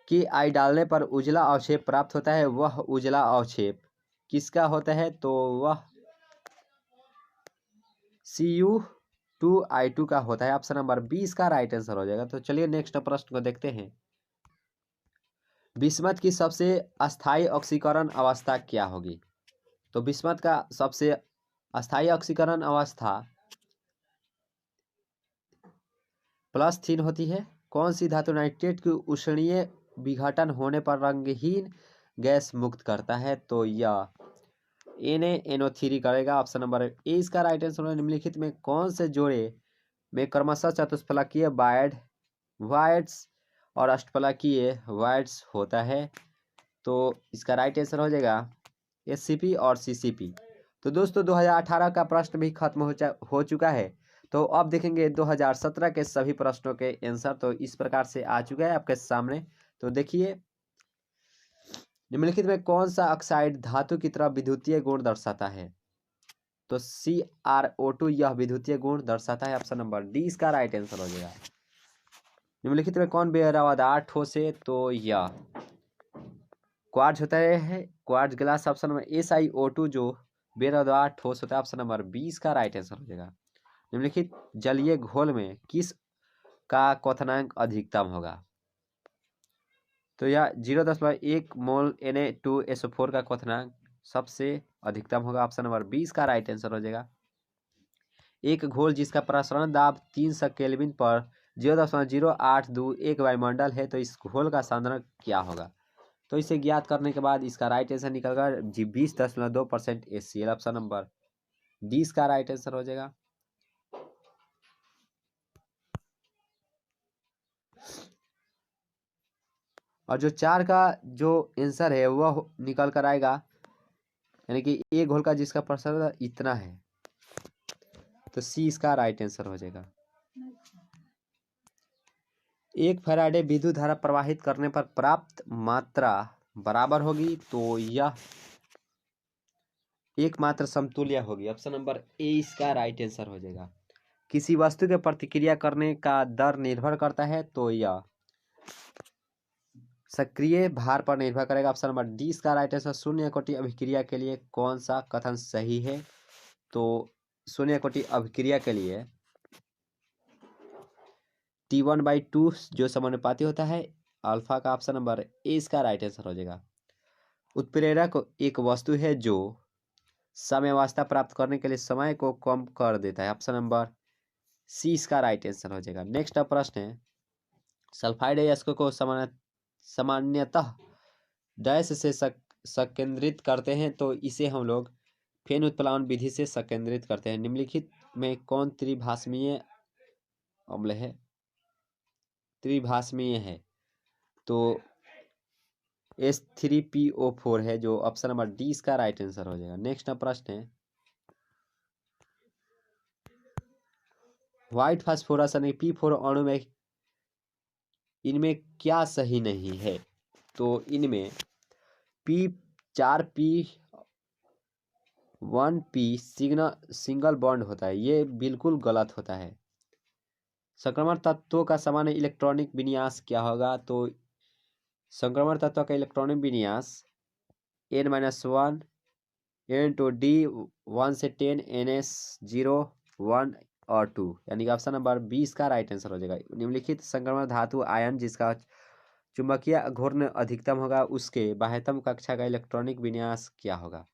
Ki डालने पर उजला अवक्षेप प्राप्त होता है, वह उजला अवक्षेप किसका होता है? तो वह Cu2I2 का होता है। ऑप्शन नंबर 20 का राइट आंसर हो जाएगा। तो चलिए नेक्स्ट प्रश्न को देखते हैं। बिस्मथ की सबसे अस्थायी ऑक्सीकरण अवस्था क्या होगी? तो बिस्मथ का सबसे अस्थायी ऑक्सीकरण अवस्था +3 होती है। कौन सी धातु नाइट्रेट की उष्णीय विघटन होने पर रंगहीन गैस मुक्त करता है? तो यह NaNO3 करेगा। ऑप्शन नंबर ए इसका राइट आंसर है। निम्नलिखित में कौन से जोड़े में क्रमशः चतुष्फलकीय वाइड्स और अष्टफलकीय वाइड्स होता है? तो इसका राइट आंसर हो जाएगा SCP और CCP। तो दोस्तों 2018 का प्रश्न भी खत्म हो चुका है। तो अब देखेंगे 2017 के सभी प्रश्नों के आंसर। तो इस प्रकार से आ चुका है आपके सामने। तो देखिए, निम्नलिखित में कौन सा ऑक्साइड धातु की तरह विद्युतीय गुण दर्शाता है? तो CrO2 यह विद्युतीय गुण दर्शाता है। ऑप्शन नंबर डी इसका राइट आंसर हो जाएगा। निम्नलिखित में कौन बेहरावदार ठोस है? तो यह क्वार्ट्ज होता है, quartz glass. Option number SiO2 जो बेहरावदार ठोस होता है। ऑप्शन नंबर 20 का राइट आंसर हो जाएगा। निम्नलिखित जलीय घोल में किस का क्वथनांक अधिकतम होगा? तो यह 0.1 मोल Na2SO4 का क्वथनांक सबसे अधिकतम होगा। ऑप्शन नंबर 20 का राइट आंसर हो जाएगा। एक घोल जिसका प्रसरण दाब 300 केल्विन पर 0.0821 वायुमंडल है, तो इस घोल का सांद्रण क्या होगा? तो इसे ज्ञात करने के बाद इसका राइट आंसर निकलगा 20.2% HCl। ऑप्शन नंबर 20 का राइट आंसर हो जाएगा। और जो 4 का जो आंसर है वह निकल कर आएगा, यानी कि एक घोल का जिसका प्रसरण इतना है, तो सी इसका राइट आंसर हो जाएगा। एक फैराडे विद्युत धारा प्रवाहित करने पर प्राप्त मात्रा बराबर होगी, तो यह एक मात्र समतुल्य होगी। ऑप्शन नंबर ए इसका राइट आंसर हो जाएगा। किसी वस्तु के प्रतिक्रिया करने का दर निर्भर करता है, तो यह सक्रिय भार पर निर्भर करेगा। ऑप्शन नंबर डी इसका राइट आंसर। शून्य कोटि अभिक्रिया के लिए कौन सा कथन सही है? तो शून्य कोटि अभिक्रिया के लिए T1/2 जो समानुपाती होता है अल्फा का। ऑप्शन नंबर ए इसका राइट आंसर हो जाएगा। उत्प्रेरक एक वस्तु है जो साम्यावस्था प्राप्त करने के लिए समय को कम कर देता है। ऑप्शन नंबर सी इसका राइट आंसर हो जाएगा। नेक्स्ट प्रश्न है, सल्फाइड अयस्क को सामान्यतः डैश से संकेंद्रित करते हैं, तो इसे हम लोग फेन उत्प्लावन विधि से संकेंद्रित करते हैं। निम्नलिखित में कौन त्रिभाषमीय अम्ल है? त्रिभाषमीय है तो H3PO4 है, जो ऑप्शन नंबर डी इसका राइट आंसर हो जाएगा। नेक्स्ट प्रश्न है, व्हाइट फास्फोरस यानी P4 अणु में इनमें क्या सही नहीं है? तो इनमें P4P1P सिंगल बॉन्ड होता है, ये बिल्कुल गलत होता है। संक्रमण तत्वों का सामान्य इलेक्ट्रॉनिक विन्यास क्या होगा? तो संक्रमण तत्व का इलेक्ट्रॉनिक विन्यास N-1 N2D 1 से 10 NS0 1 और 2, यानी कि ऑप्शन नंबर 20 का राइट आंसर हो जाएगा। निम्नलिखित संक्रमण धातु आयन जिसका चुंबकीय घूर्णन अधिकतम होगा उसके बाह्यतम कक्षा का इलेक्ट्रॉनिक विन्यास क्या होगा?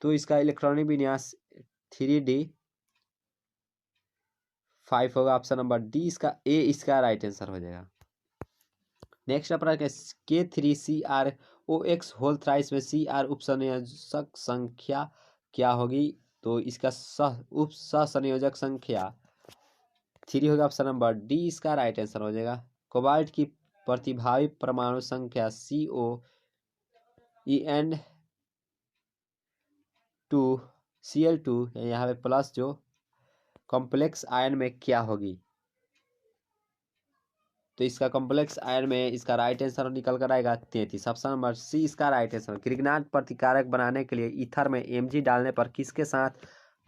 तो इसका इलेक्ट्रॉनिक विन्यास 3D5 होगा। ऑप्शन नंबर डी इसका ए इसका राइट आंसर हो जाएगा। नेक्स्ट प्रश्न K3CrOX होल थ्राइस में Cr उपसंयोजक संख्या क्या होगी? तो इसका उप सहसंयोजक संख्या 3 होगा। ऑप्शन नंबर डी इसका राइट आंसर हो जाएगा। कोबाल्ट की प्रतिभावी परमाणु संख्या COEN2Cl2 यहाँ पे प्लस जो कॉम्प्लेक्स आयन में क्या होगी? तो इसका कॉम्प्लेक्स आयन में इसका राइट आंसर निकल कर आएगा 33। ऑप्शन नंबर सी इसका राइट आंसर। क्रिग्नाट प्रतिकारक बनाने के लिए ईथर में Mg डालने पर किसके साथ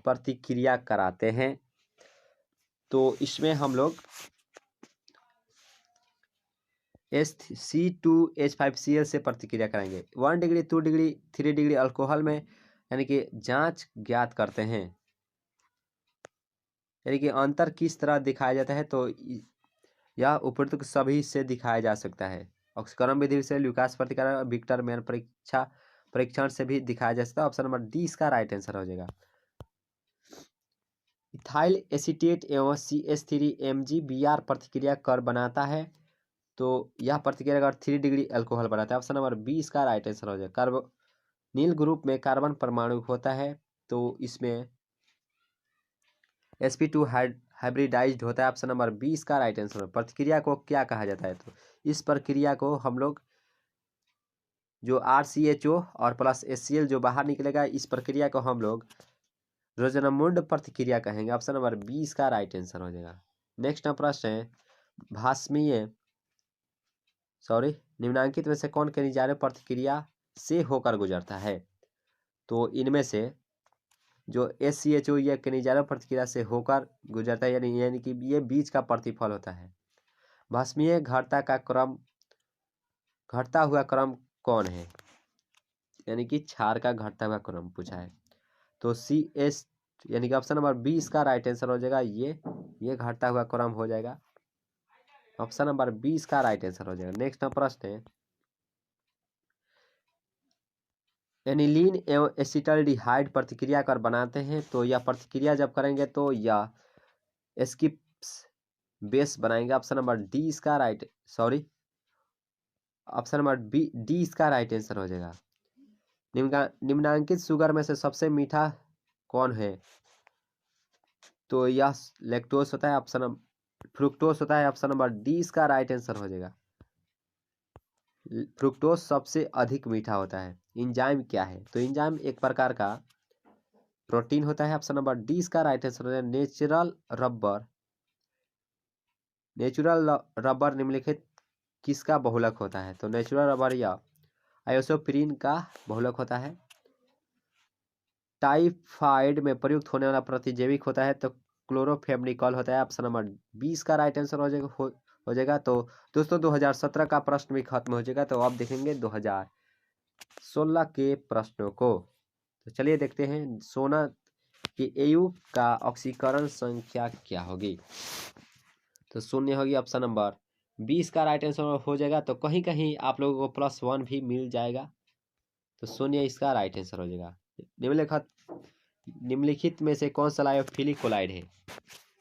प्रतिक्रिया कराते हैं? तो इसमें हम लोग C2H5Cl से प्रतिक्रिया करेंगे। 1 डिग्री 2 डिग्री 3 डिग्री अल्कोहल में यानी कि जांच ज्ञात करते हैं, यानी कि अंतर किस तरह दिखाया जाता है? तो यह उपरोक्त सभी से दिखाया जा सकता है। ऑक्सीकरण विधि से, ल्यूकास प्रतिक्रिया, विक्टर मैन परीक्षण से भी दिखाया जा सकता है। ऑप्शन नंबर डी इसका राइट आंसर हो जाएगा। इथाइल एसीटेट एवं CH3MgBr प्रतिक्रिया कर बनाता है, तो यह प्रतिक्रिया कर 3 डिग्री अल्कोहल बनाता है। ऑप्शन नंबर बी इसका राइट आंसर हो जाएगा। कार्बोनिल ग्रुप में कार्बन परमाणु होता है, तो इसमें sp2 हाइब्रिडाइज्ड होता है। ऑप्शन नंबर बी इसका राइट आंसर है। प्रतिक्रिया को क्या कहा जाता है, तो इस प्रक्रिया को हम लोग जो RCHO और प्लस HCl जो बाहर निकलेगा, इस प्रक्रिया को हम लोग रोजनमुंड प्रतिक्रिया कहेंगे। ऑप्शन नंबर बी इसका राइट आंसर हो जाएगा। नेक्स्ट प्रश्न है, निम्नांकित में से कौन खनिजारे प्रतिक्रिया से होकर गुजरता है, तो इनमें से जो SCHO यह खनिजारे प्रतिक्रिया से होकर गुजरता है, यानी कि ये बीज का प्रतिफल होता है। भस्मीय घटता हुआ क्रम कौन है, यानी कि क्षार का घटता हुआ क्रम पूछा है, तो CS यानी कि ऑप्शन नंबर बी इसका राइट आंसर हो जाएगा। ये घटता हुआ क्रम हो जाएगा। ऑप्शन नंबर बी इसका राइट आंसर हो जाएगा। नेक्स्ट प्रश्न है, एनिलीन एवं एसिटाल्डिहाइड प्रतिक्रिया कर बनाते हैं, तो यह प्रतिक्रिया जब करेंगे तो यह एस्किप्स बेस बनाएंगे। ऑप्शन नंबर डी इसका ऑप्शन नंबर डी इसका राइट आंसर हो जाएगा। निम्नांकित शुगर में से सबसे मीठा कौन है, तो यह लैक्टोज होता है। फ्रुक्टोज होता है। ऑप्शन नंबर डी इसका राइट आंसर हो जाएगा। फ्रुक्टोज सबसे अधिक मीठा होता है। इंजाइम क्या है, तो इंजाइम एक प्रकार का प्रोटीन होता है। ऑप्शन नंबर डी इसका राइट आंसर हो जाएगा। नेचुरल रबर निम्नलिखित किसका बहुलक होता है, तो नेचुरल रबर या आइसोप्रीन का बहुलक होता है। टाइफाइड में प्रयुक्त होने वाला प्रतिजैविक होता है, तो क्लोरोफेमनिकॉल होता है। ऑप्शन नंबर 20 का राइट आंसर हो जाएगा। तो दोस्तों 2017 का प्रश्न भी खत्म हो जाएगा, तो अब देखेंगे 2016 के प्रश्नों को। तो चलिए देखते हैं, सोना के AU का ऑक्सीकरण संख्या क्या होगी, तो 0 होगी। ऑप्शन नंबर 20 का राइट आंसर हो जाएगा। तो कहीं कहीं आप लोगों को +1 भी मिल जाएगा, तो 0 इसका राइट आंसर हो जाएगा। निम्नलिखित में से कौन सा लायोफिलिक कोलाइड है,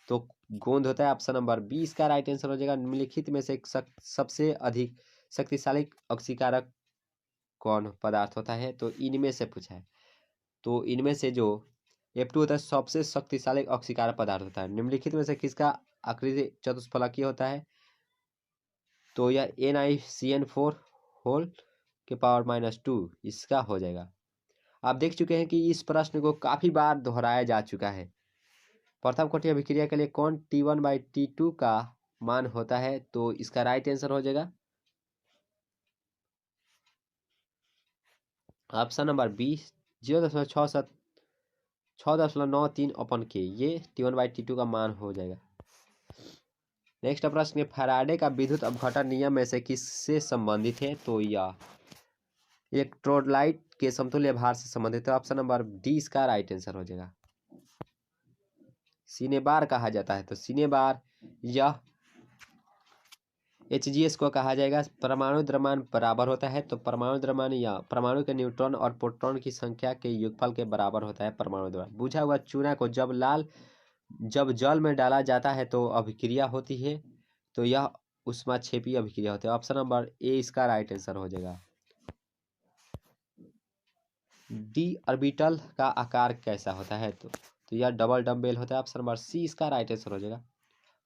तो गोंद होता है। ऑप्शन नंबर 20 का राइट आंसर हो जाएगा। निम्नलिखित में से सबसे अधिक शक्तिशाली ऑक्सीकारक कौन पदार्थ होता है, तो इनमें से पूछा है। तो इनमें से जो F2 होता है सबसे शक्तिशाली ऑक्सीकारक पदार्थ होता है। निम्नलिखित में से किसका आकृति चतुष्फलकीय होता है, तो यह NiCN4 होल के पावर -2 इसका हो जाएगा। आप देख चुके हैं कि इस प्रश्न को काफी बार दोहराया जा चुका है। प्रथम कोटि अभिक्रिया के लिए कौन T1/T2 का मान होता है, तो इसका राइट आंसर हो जाएगा ऑप्शन नंबर बी 0.693/K, ये T1/T2 का मान हो जाएगा। नेक्स्ट प्रश्न में फैराडे का विद्युत अपघटन नियम में से किससे संबंधित है, तो यह इलेक्ट्रोलाइट के समतुल्य भार से संबंधित है। ऑप्शन नंबर डी इसका राइट आंसर हो जाएगा। सिनेबार कहा जाता है, तो सिनेबार यह HGS को कहा जाएगा। परमाणु द्रव्यमान बराबर होता है, तो परमाणु द्रव्यमान या परमाणु के न्यूट्रॉन और प्रोटॉन की संख्या के योगफल के बराबर होता है परमाणु द्रव्यमान। बुझा हुआ चूना को जब जल में डाला जाता है तो अभिक्रिया होती है, तो यह ऊष्माक्षेपी अभिक्रिया होती है। ऑप्शन नंबर ए इसका राइट आंसर हो जाएगा। डी ऑर्बिटल का आकार कैसा होता है, तो यह डबल डम्बेल होता है। ऑप्शन नंबर सी इसका राइट आंसर हो जाएगा।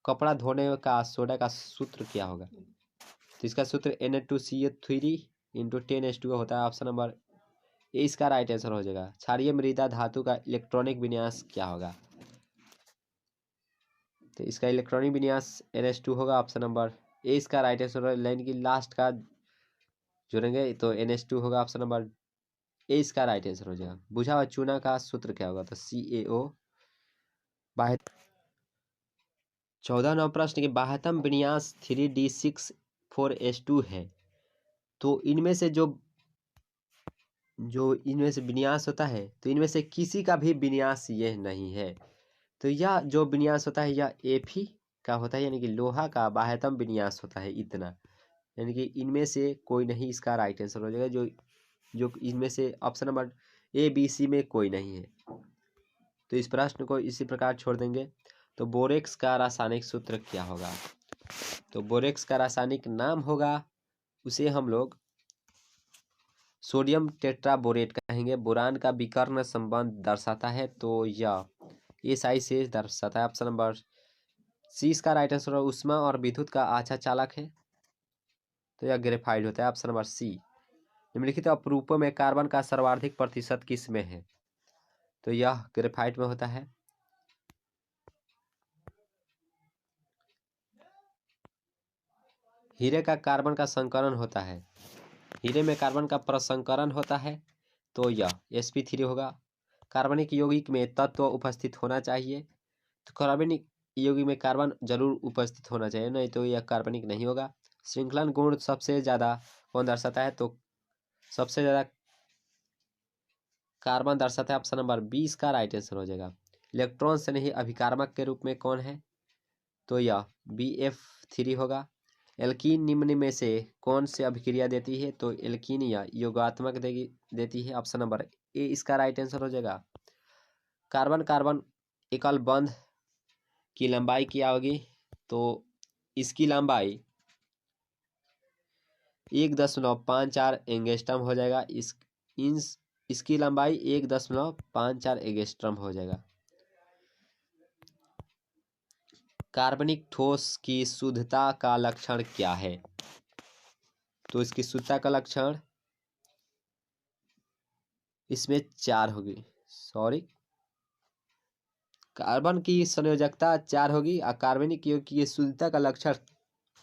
कपड़ा धोने का सोडा का सूत्र क्या होगा, तो इसका सूत्र Na2CO3 × 10H2O होता है। ऑप्शन नंबर ए इसका राइट आंसर हो जाएगा। क्षारीय मृदा धातु का इलेक्ट्रॉनिक विन्यास क्या होगा, तो इसका इलेक्ट्रॉनिक विन्यास NH2 होगा। ऑप्शन नंबर ए इसका राइट आंसर होगा। लाइन की लास्ट का जोड़ेंगे तो NH2 होगा। ऑप्शन नंबर ए इसका राइट आंसर हो जाएगा। बुझा हुआ चूना का सूत्र क्या होगा, तो CaO। 14 प्रश्न के बाह्यतम विन्यास 3D64H2 है, तो इनमें से जो इनमें से विन्यास होता है, तो इनमें से किसी का भी विन्यास यह नहीं है। तो यह जो विन्यास होता है यह Fe का होता है, यानी कि लोहा का बाह्यतम विन्यास होता है इतना, यानी कि इनमें से कोई नहीं इसका राइट आंसर हो जाएगा। जो इनमें से option number A B C में कोई नहीं है, तो इस प्रश्न को इसी प्रकार छोड़ देंगे। तो बोरेक्स का रासायनिक सूत्र क्या होगा? तो बोरेक्स का रासायनिक नाम होगा, उसे हम लोग सोडियम टेट्राबोरेट कहेंगे। बोरान का विकर्ण संबंध दर्शाता है, तो यह SI से दर्शाता है। ऑप्शन नंबर सी इसका राइट आंसर है। ऊष्मा और विद्युत का अच्छा चालक है, तो यह ग्रेफाइट होता है। Option number C. निम्नलिखित अपरूपों में कार्बन का सर्वाधिक प्रतिशत किस में है? तो यह ग्रेफाइट में होता है। हीरे का कार्बन का संकरण होता है, हीरे में कार्बन का प्रसंकरण होता है, तो यह sp3 होगा। कार्बनिक यौगिक में तत्व उपस्थित होना चाहिए, तो कार्बनिक यौगिक में कार्बन जरूर उपस्थित होना चाहिए, नहीं तो यह कार्बनिक नहीं होगा। श्रृंखलन गुण सबसे ज्यादा कौन दर्शाता है? तो सबसे ज्यादा कार्बन दर्शाता है। ऑप्शन नंबर 20 का राइट आंसर हो जाएगा। इलेक्ट्रॉन से नहीं अभिकारक के रूप में कौन है? तो यह BF3 होगा। एल्कीन निम्न में से कौन से अभिक्रिया देती है? तो एल्कीन या योगात्मक देती है। ऑप्शन नंबर ए इसका राइट आंसर हो जाएगा। कार्बन कार्बन एकल बंध की लंबाई क्या होगी? तो इसकी लंबाई 1.54 एंगस्ट्रम हो जाएगा। इसकी लंबाई 1.54 एंगस्ट्रम हो जाएगा। कार्बनिक ठोस की शुद्धता का लक्षण क्या है? तो इसकी शुद्धता का लक्षण इसमें 4 होगी। सॉरी, कार्बन की संयोजकता 4 होगी और कार्बनिक यौगिक की शुद्धता का लक्षण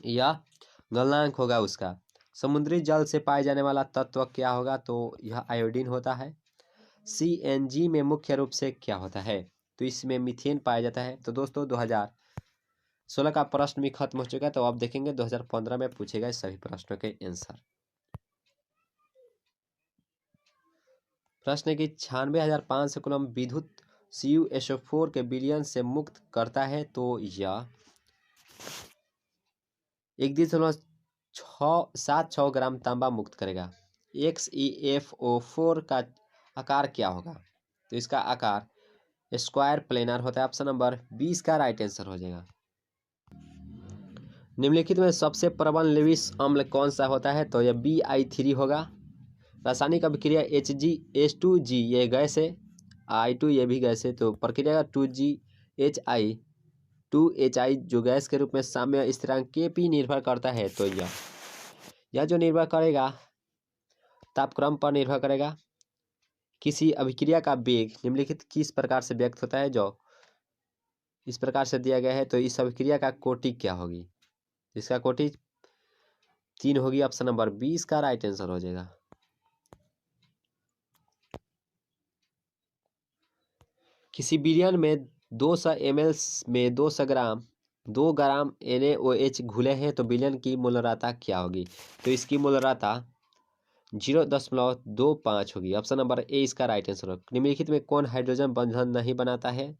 या गलनांक होगा उसका। समुद्री जल से पाए जाने वाला तत्व क्या होगा? तो यह आयोडीन होता है। CNG में मुख्य रूप से क्या होता है? तो इसमें मीथेन पाया जाता है। तो दोस्तों 2016 का प्रश्न भी खत्म हो चुका है, तो आप देखेंगे 2015 में पूछे गए सभी प्रश्नों के आंसर। प्रश्न की 96,500 कूलम विद्युत CuSO4 के विलयन से मुक्त करता है, तो यह 1.76 ग्राम तांबा मुक्त करेगा। XeFO4 का आकार क्या होगा? तो इसका आकार स्क्वायर प्लेनर होता है। ऑप्शन नंबर 20 का राइट आंसर हो जाएगा। निम्नलिखित में सबसे प्रबल लेविस अम्ल कौन सा होता है? तो यह Bi3 होगा। रासायनिक अभिक्रिया HgH2G ये गैस है, I2 ये भी गैस है, तो प्रक्रिया 2GHI जो गैस के रूप में साम्य स्थिरांक Kp निर्भर करता है, तो यह जो निर्भर करेगा तापक्रम पर निर्भर करेगा। किसी अभिक्रिया का वेग निम्नलिखित किस प्रकार से व्यक्त होता है? जो इस प्रकार से दिया गया है, तो इस अभिक्रिया का कोटि क्या होगी? इसका कोटि 3 होगी। ऑप्शन नंबर 20 का राइट आंसर हो जाएगा। किसी विलयन में 200 ml में 200 ग्राम 2 ग्राम NaOH घुले हैं, तो विलयन की मूलरता क्या होगी? तो इसकी मूलरता 0.25 होगी। ऑप्शन नंबर ए इसका राइट आंसर होगा। निम्नलिखित में कौन हाइड्रोजन बंधन नहीं बनाता है?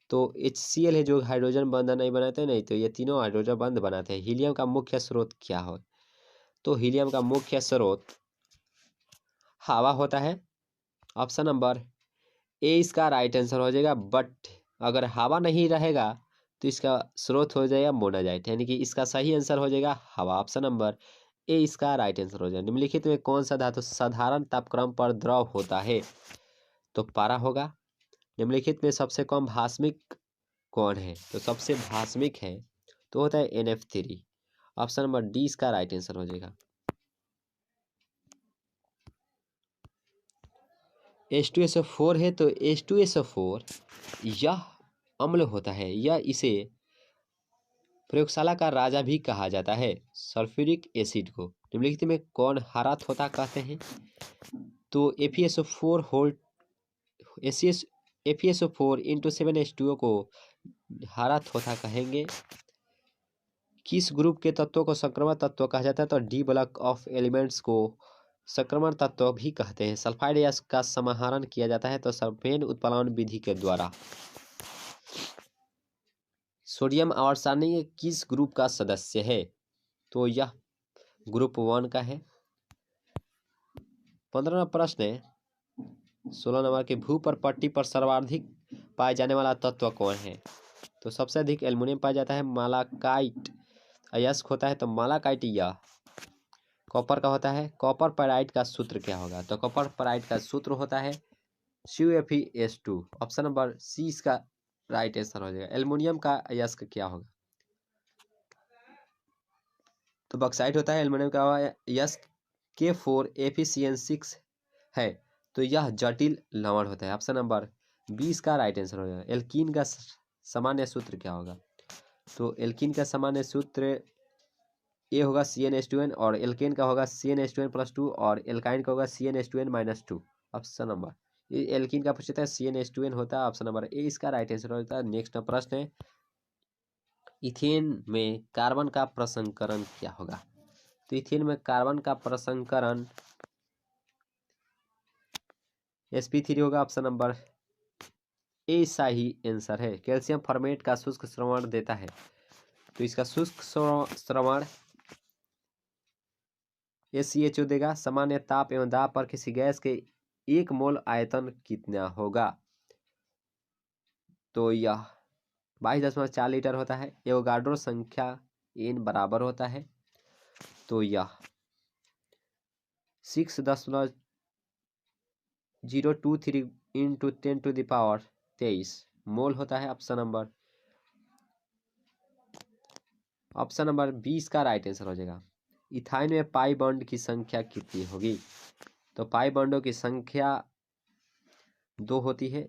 तो HCl है जो हाइड्रोजन बंधन नहीं बनाते, नहीं तो ये तीनों हाइड्रोजन बंध बनाते हैं। हीलियम का मुख्य स्रोत क्या हो? तो हीलियम का मुख्य स्रोत हवा होता है। ऑप्शन नंबर ए इसका राइट आंसर हो जाएगा। बट अगर हवा नहीं रहेगा तो इसका स्रोत हो जाएगा मोनाजाइट, यानी कि इसका सही आंसर हो जाएगा हवा। ऑप्शन नंबर ए इसका राइट आंसर हो जाएगा। निम्नलिखित में कौन सा धातु साधारण तापक्रम पर द्रव होता है? तो पारा होगा। निम्नलिखित में सबसे कम भास्मिक कौन है? तो सबसे भास्मिक है तो होता है NF3। ऑप्शन नंबर डी इसका राइट आंसर हो जाएगा। H2SO4 है, तो H2SO4 यह अम्ल होता है, यह इसे प्रयोगशाला का राजा भी कहा जाता है। सल्फ्यूरिक एसिड को निम्नलिखित में कौन हरा तोता कहते हैं? तो FeSO4 इंटू 7H2O को हरा तोता कहेंगे। किस ग्रुप के तत्वों को संक्रमण तत्व कहा जाता है? तो डी ब्लॉक ऑफ एलिमेंट्स को संक्रमण तत्व भी कहते हैं। सल्फाइड गैस का समाहरण किया जाता है तो सल्फेन उत्प्लावन विधि के द्वारा। सोडियम आवर्तसारणी किस ग्रुप का सदस्य है? तो यह ग्रुप 1 का है। 15वां प्रश्न है 16 नंबर के भू पर पट्टी पर सर्वाधिक पाए जाने वाला तत्व कौन है? तो सबसे अधिक एल्युमिनियम पाया जाता है मालाकाइट। अयस्क होता है तो मालाकाइट या कॉपर का होता है। कॉपर पेराइट का सूत्र क्या होगा? तो कॉपर पेराइट का सूत्र होता है CuFeS2। ऑप्शन नंबर सी इसका राइट आंसर हो जाएगा। एल्युमिनियम का अयस्क क्या होगा? तो बॉक्साइट होता है। एल्युमिनियम का अयस्क K4FeCN6 है तो यह जटिल लवण होता है। ऑप्शन नंबर 20 का राइट आंसर हो जाएगा। एल्कीन का सामान्य सूत्र क्या होगा? तो एल्कीन का सामान्य सूत्र ए होगा CnH2n और एल्केन का होगा CnH2n+2 और एल्काइन का होगा CnH2n-2। ऑप्शन नंबर ये एल्कीन का पूछता है CnH2n होता है। ऑप्शन नंबर ए इसका राइट आंसर होता है। नेक्स्ट प्रश्न है इथेन में कार्बन का प्रसंस्करण क्या होगा? तो इथेन में कार्बन का प्रसंस्करण sp3 होगा। ऑप्शन नंबर ए सही आंसर है। कैल्शियम फॉर्मेट का शुष्क श्रवण देता है तो इसका शुष्क श्रवण SCHO देगा। सामान्य ताप एवं दाब पर किसी गैस के 1 मोल आयतन कितना होगा? तो यह 22.4 लीटर होता है। एवोगाड्रो संख्या n बराबर होता है तो यह 6.023 इंटू 10⁻23 मोल होता है। ऑप्शन नंबर 20 का राइट आंसर हो जाएगा। इथाइन में पाई बॉन्ड की संख्या कितनी होगी? तो पाई बॉन्डों की संख्या 2 होती है।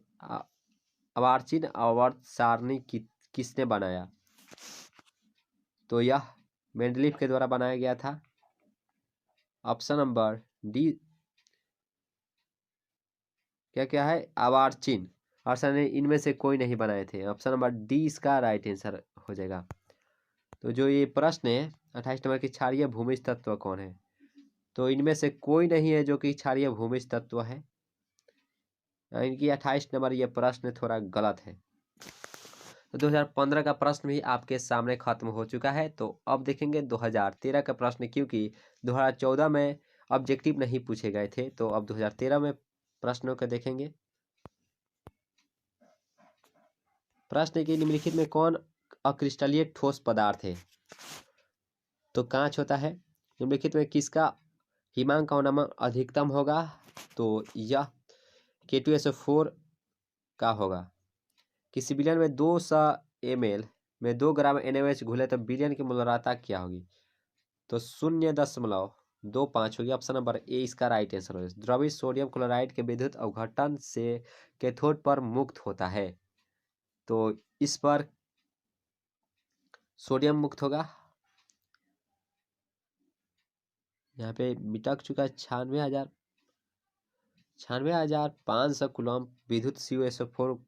अर्वाचीन आवर्त सारणी किसने बनाया? तो यह मेंडलीफ के द्वारा बनाया गया था। ऑप्शन नंबर डी क्या क्या है? अर्वाचीन और इनमें से कोई नहीं बनाए थे। ऑप्शन नंबर डी इसका राइट आंसर हो जाएगा। तो जो ये प्रश्न है 28 नंबर की क्षारीय भूमिज तत्व कौन है? तो इनमें से कोई नहीं है जो कि क्षारीय भूमिज तत्व है। इनकी 28 नंबर ये प्रश्न थोड़ा गलत है। तो 2015 का प्रश्न भी आपके सामने खत्म हो चुका है। तो अब देखेंगे 2013 का प्रश्न, क्योंकि 2014 में ऑब्जेक्टिव नहीं पूछे गए थे तो अब 2013 में प्रश्नों को देखेंगे। प्रश्न के निम्नलिखित में कौन अक्रिस्टलीय ठोस पदार्थ है? तो कांच होता है। निम्नलिखित में किसका हिमांक का नंबर अधिकतम होगा? तो यह K2SO4 का होगा। किसी विलयन में 200 ml में 2 ग्राम NaOH घुले तो विलयन की मूलरता क्या होगी? तो 0.25 होगी। ऑप्शन नंबर ए इसका राइट आंसर होगा। द्रवित सोडियम क्लोराइड के विद्युत अवघटन से कैथोड पर मुक्त होता है तो इस पर सोडियम मुक्त होगा। यहाँ पे मिटक चुका है 96,500 कूलम विद्युत CuSO4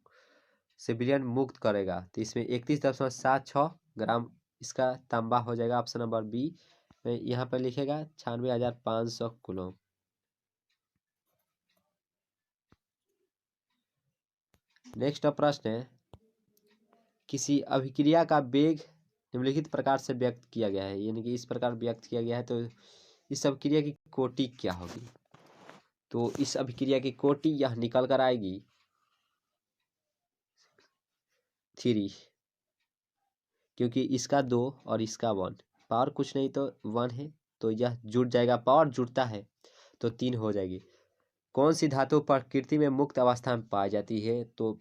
से विलयन मुक्त करेगा तो इसमें 31.76 ग्राम इसका तांबा हो जाएगा। ऑप्शन नंबर बी में यहाँ पर लिखेगा 96,500 कूलम। नेक्स्ट प्रश्न है किसी अभिक्रिया का वेग निम्नलिखित प्रकार से व्यक्त किया गया है, यानी कि इस प्रकार व्यक्त किया गया है तो इस अभिक्रिया की कोटि क्या होगी? तो इस अभिक्रिया की कोटि यह निकल कर आएगी 3, क्योंकि इसका 2 और इसका 1, पावर कुछ नहीं तो 1 है तो यह जुड़ जाएगा। पावर जुड़ता है तो 3 हो जाएगी। कौन सी धातु प्रकृति में मुक्त अवस्था में पाई जाती है? तो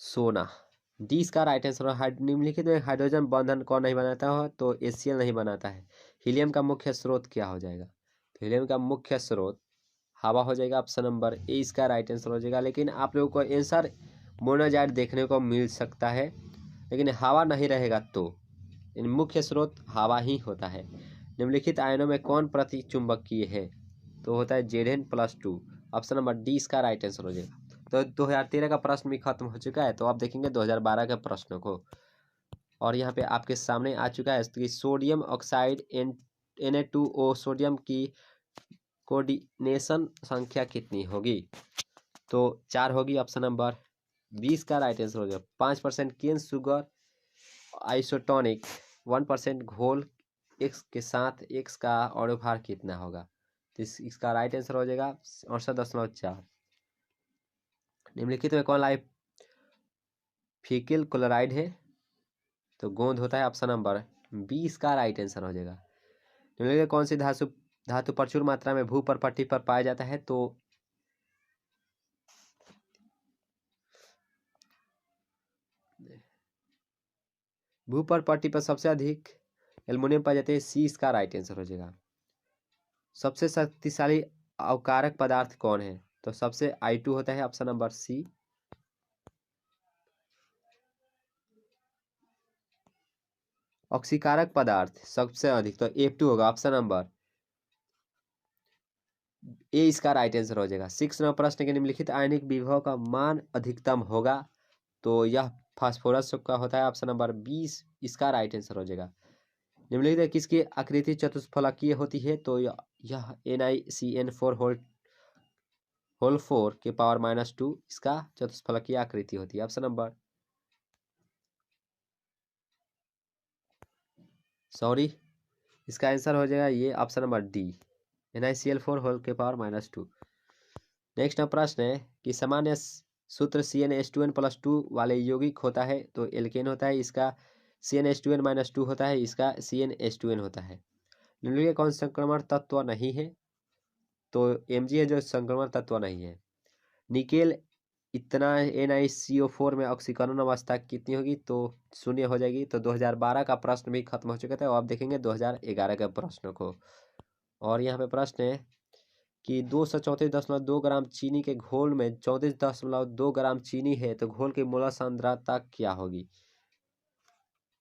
सोना। डी इसका राइट आंसर। निम्नलिखित में हाइड्रोजन बंधन कौन नहीं बनाता है? तो HCl नहीं बनाता है। हीलियम का मुख्य स्रोत क्या हो जाएगा? तो हीलियम का मुख्य स्रोत हवा हो जाएगा। ऑप्शन नंबर ए इसका राइट आंसर हो जाएगा। लेकिन आप लोगों को आंसर मोनोजाइट देखने को मिल सकता है, लेकिन हवा नहीं रहेगा तो मुख्य स्रोत हवा ही होता है। निम्नलिखित आयनों में कौन प्रतिचुंबकीय है? तो होता है Zn+2। ऑप्शन नंबर डी इसका राइट आंसर हो जाएगा। तो 2013 का प्रश्न भी खत्म हो चुका है। तो आप देखेंगे 2012 के प्रश्नों को, और यहाँ पे आपके सामने आ चुका है कि सोडियम ऑक्साइड Na2O सोडियम की कोऑर्डिनेशन संख्या कितनी होगी? तो 4 होगी। ऑप्शन नंबर 20 का राइट आंसर हो जाएगा। 5% केन शुगर आइसोटोनिक 1% घोल X के साथ X का अणुभार कितना होगा? तो इसका राइट आंसर हो जाएगा 68.4। निम्नलिखित में कौन लाई फीकिल क्लोराइड है? तो गोंद होता है। ऑप्शन नंबर 20 का राइट आंसर हो जाएगा। निम्नलिखित कौन सी धातु प्रचुर मात्रा में भूपर्पट्टी पर पाया जाता है? तो भूपर्पट्टी पर सबसे अधिक एल्युमिनियम पाए जाते हैं। सी इसका राइट आंसर हो जाएगा। सबसे शक्तिशाली अवकारक पदार्थ कौन है? तो सबसे I2 होता है। ऑप्शन नंबर सी। ऑक्सीकारक पदार्थ सबसे अधिक तो F2 होगा। ऑप्शन नंबर ए इसका राइट आंसर हो जाएगा। 6 नंबर प्रश्न के निम्नलिखित आयनिक विभव का मान अधिकतम होगा? तो यह फास्फोरस का होता है। ऑप्शन नंबर 20 इसका राइट आंसर हो जाएगा। निम्नलिखित किसकी आकृति चतुष्फलकीय होती है? तो यह NiCN4 होल 4 के पावर -2 इसका चतुष्फलकीय आकृति होती है। ऑप्शन नंबर इसका आंसर हो जाएगा ये option number D, NiCl4 whole के पावर -2। नेक्स्ट प्रश्न है कि सामान्य सूत्र CnH2n+2 वाले यौगिक होता है तो एल्केन होता है। इसका CnH2n-2 होता है। इसका CnH2n होता है। निम्नलिखित कौन संक्रमण तत्व नहीं है? तो Mg है जो संक्रमण तत्व नहीं है। निकेल इतना NiCO4 में ऑक्सीकरण अवस्था कितनी होगी? तो 0 हो जाएगी। तो 2012 का प्रश्न भी खत्म हो चुका था। अब देखेंगे 2011 के प्रश्न को। और यहाँ पे प्रश्न है कि 234.2 ग्राम चीनी के घोल में 34.2 ग्राम चीनी है तो घोल की मोलर सांद्रता क्या होगी?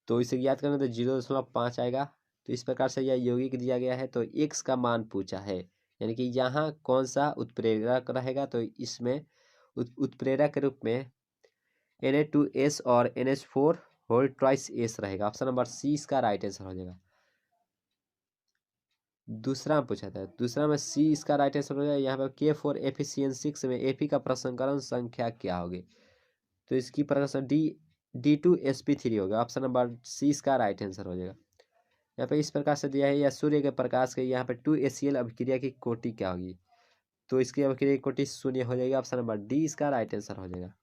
तो इसे याद करना तो 0.5 आएगा। तो इस प्रकार से यह यौगिक दिया गया है। तो X का मान पूछा है, यानी कि यहाँ कौन सा उत्प्रेरक रहेगा? तो इसमें उत्प्रेरक के रूप में Na2S और NH4 होल ट्वाइस S रहेगा। ऑप्शन नंबर सी इसका राइट आंसर हो जाएगा। दूसरा में पूछा था, दूसरा में सी इसका राइट आंसर हो जाएगा। यहाँ पर K4 FeCN6 में Fe का प्रसंकरण संख्या क्या होगी? तो इसकी प्रसंकरण D2sp3 होगा। ऑप्शन नंबर सी इसका राइट आंसर हो जाएगा। यहाँ पे इस प्रकार से दिया है, या सूर्य के प्रकाश के यहाँ पे 2ACl अभिक्रिया की कोटि क्या होगी? तो इसकी अभिक्रिया की कोटि 0 हो जाएगी। ऑप्शन नंबर डी इसका राइट आंसर हो जाएगा।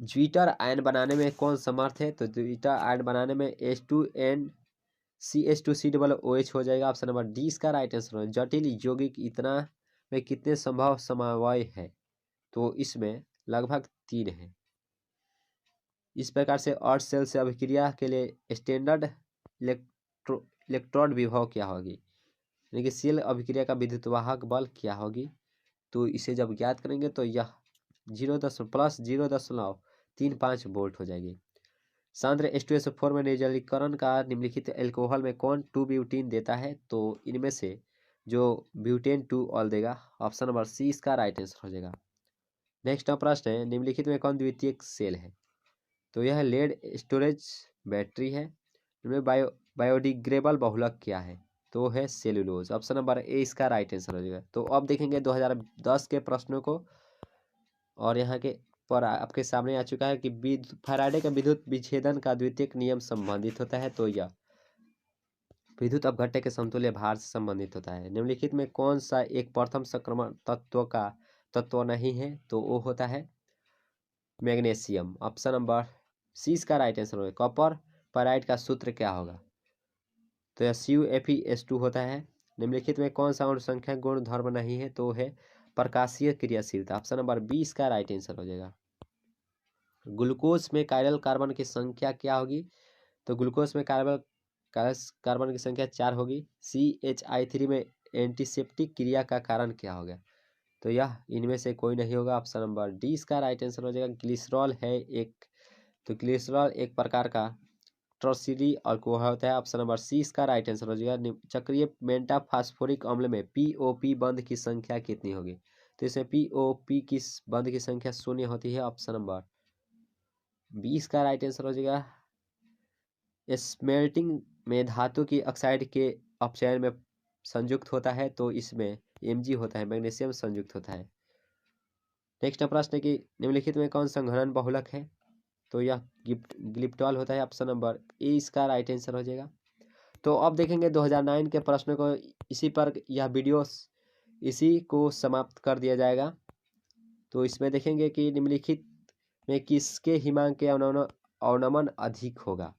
ज्विटर आयन बनाने में कौन समर्थ है? तो ज्विटर आयन बनाने में H2NCH2COOH हो जाएगा। ऑप्शन नंबर डी इसका राइट आंसर हो। जटिल यौगिक इतना में कितने संभव समवाय है? तो इसमें लगभग 3 है। इस प्रकार से अर्थ सेल से अभिक्रिया के लिए स्टैंडर्ड इलेक्ट्रोड विभव क्या होगी? यानी कि सेल अभिक्रिया का विद्युतवाहक बल क्या होगी? तो इसे जब ज्ञात करेंगे तो यह 0.35 वोल्ट हो जाएगी। सांद्र H2SO4 में निर्जलीकरण का निम्नलिखित एल्कोहल में कौन 2-ब्यूटीन देता है? तो इनमें से जो ब्यूटेन 2 ऑल देगा। ऑप्शन नंबर सी इसका राइट आंसर हो जाएगा। नेक्स्ट प्रश्न है, निम्नलिखित में कौन द्वितीयक सेल है? तो यह लेड स्टोरेज बैटरी है। इनमें बायोडिग्रेबल बहुलक क्या है? तो है सेलुलोज। ऑप्शन नंबर ए इसका राइट आंसर हो जाएगा। तो अब देखेंगे 2010 के प्रश्नों को। और यहाँ के पर आपके सामने आ चुका है कि फैराडे का विद्युत विच्छेदन का द्वितीयक नियम संबंधित होता है। तो यह विद्युत अपघट्य के समतुल्य भार से संबंधित होता है। निम्नलिखित में कौन सा एक प्रथम संक्रमण तत्व नहीं है? तो वो होता है मैग्नीशियम। ऑप्शन नंबर सी इसका राइट आंसर होगा। कॉपर पेराइड का सूत्र क्या होगा? तो यह CuFeS2 होता है। निम्नलिखित में कौन सा अणु संख्या गुण धर्म नहीं है? तो है प्रकाशीय क्रियाशीलता। ऑप्शन नंबर 20 का राइट आंसर हो जाएगा। ग्लूकोज में कायरल कार्बन की संख्या क्या होगी? तो ग्लूकोज में कार्बन की संख्या 4 होगी। CHI3 में एंटीसेप्टिक क्रिया का कारण क्या होगा? तो यह इनमें से कोई नहीं होगा। ऑप्शन नंबर डी इसका राइट आंसर हो जाएगा। ग्लिसरॉल है एक, तो ग्लिसरॉल एक प्रकार का टर्शियरी अल्कोहल होता है। ऑप्शन नंबर सी इसका राइट आंसर हो जाएगा। चक्रीय मेटाफॉस्फोरिक अम्ल में POP बंध की संख्या कितनी होगी? तो इसमें POP की बंध की संख्या 0 होती है। ऑप्शन नंबर 20 का राइट आंसर हो जाएगा। स्मेल्टिंग में धातु की ऑक्साइड के अपचयन में संयुक्त होता है। तो इसमें Mg होता है, मैग्नीशियम संयुक्त होता है। नेक्स्ट प्रश्न है कि निम्नलिखित में कौन संघनन बहुलक है? तो यह ग्लिप्टॉल होता है। ऑप्शन नंबर ए इसका राइट आंसर हो जाएगा। तो अब देखेंगे 2009 के प्रश्नों को। इसी पर यह वीडियो इसी को समाप्त कर दिया जाएगा। तो इसमें देखेंगे कि निम्नलिखित में किसके हिमांक के अवनमन अधिक होगा।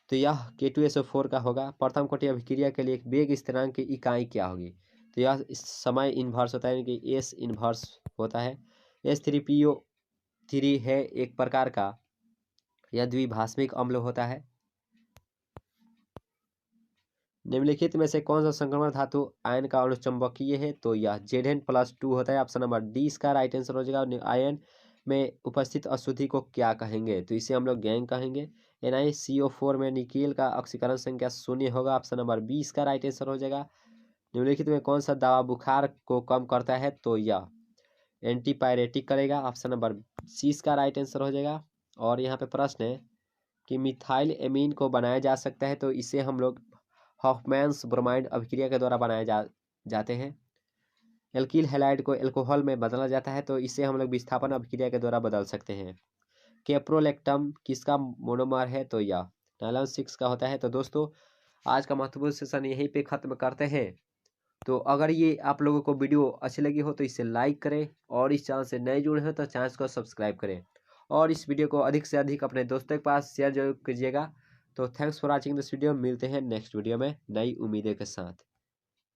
तो यह K2SO4 का होगा। प्रथम कोटि अभिक्रिया के लिए वेग स्थिरांक की इकाई क्या होगी। तो यह समय इन्वर्स होता है, यानी कि S इन्वर्स होता है। H3PO3 है एक प्रकार का यह द्विभाषिक अम्ल होता है। निम्नलिखित में से कौन सा संक्रमण धातु आयन का अणुचुंबकीय है। तो यह Zn+2 होता है। ऑप्शन नंबर डी इसका राइट आंसर हो जाएगा। आयन में उपस्थित अशुद्धि को क्या कहेंगे। तो इसे हम लोग गैंग कहेंगे। NiCO4 में निकेल का ऑक्सीकरण संख्या 0 होगा। ऑप्शन नंबर बी इसका राइट आंसर हो जाएगा। निम्नलिखित में कौन सा दवा बुखार को कम करता है। तो यह एंटीपायरेटिक करेगा। ऑप्शन नंबर सी इसका राइट आंसर हो जाएगा। और यहाँ पे प्रश्न है कि मिथाइल एमीन को बनाया जा सकता है। तो इसे हम लोग हॉफमैन्स ब्रोमाइड अभिक्रिया के द्वारा बनाए जाते हैं। एल्किल हैलाइड को एल्कोहल में बदला जाता है। तो इसे हम लोग विस्थापन अभिक्रिया के द्वारा बदल सकते हैं। कैप्रोलैक्टम किसका मोनोमर है। तो यह नायलॉन 6 का होता है। तो दोस्तों आज का महत्वपूर्ण सेशन यहीं पे ख़त्म करते हैं। तो अगर ये आप लोगों को वीडियो अच्छी लगी हो तो इसे लाइक करें, और इस चैनल से नए जुड़े हैं तो चैनल को सब्सक्राइब करें, और इस वीडियो को अधिक से अधिक अपने दोस्तों के पास शेयर जरूर कीजिएगा। तो thanks for watching this video. मिलते हैं नेक्स्ट वीडियो में नई उम्मीदों के साथ।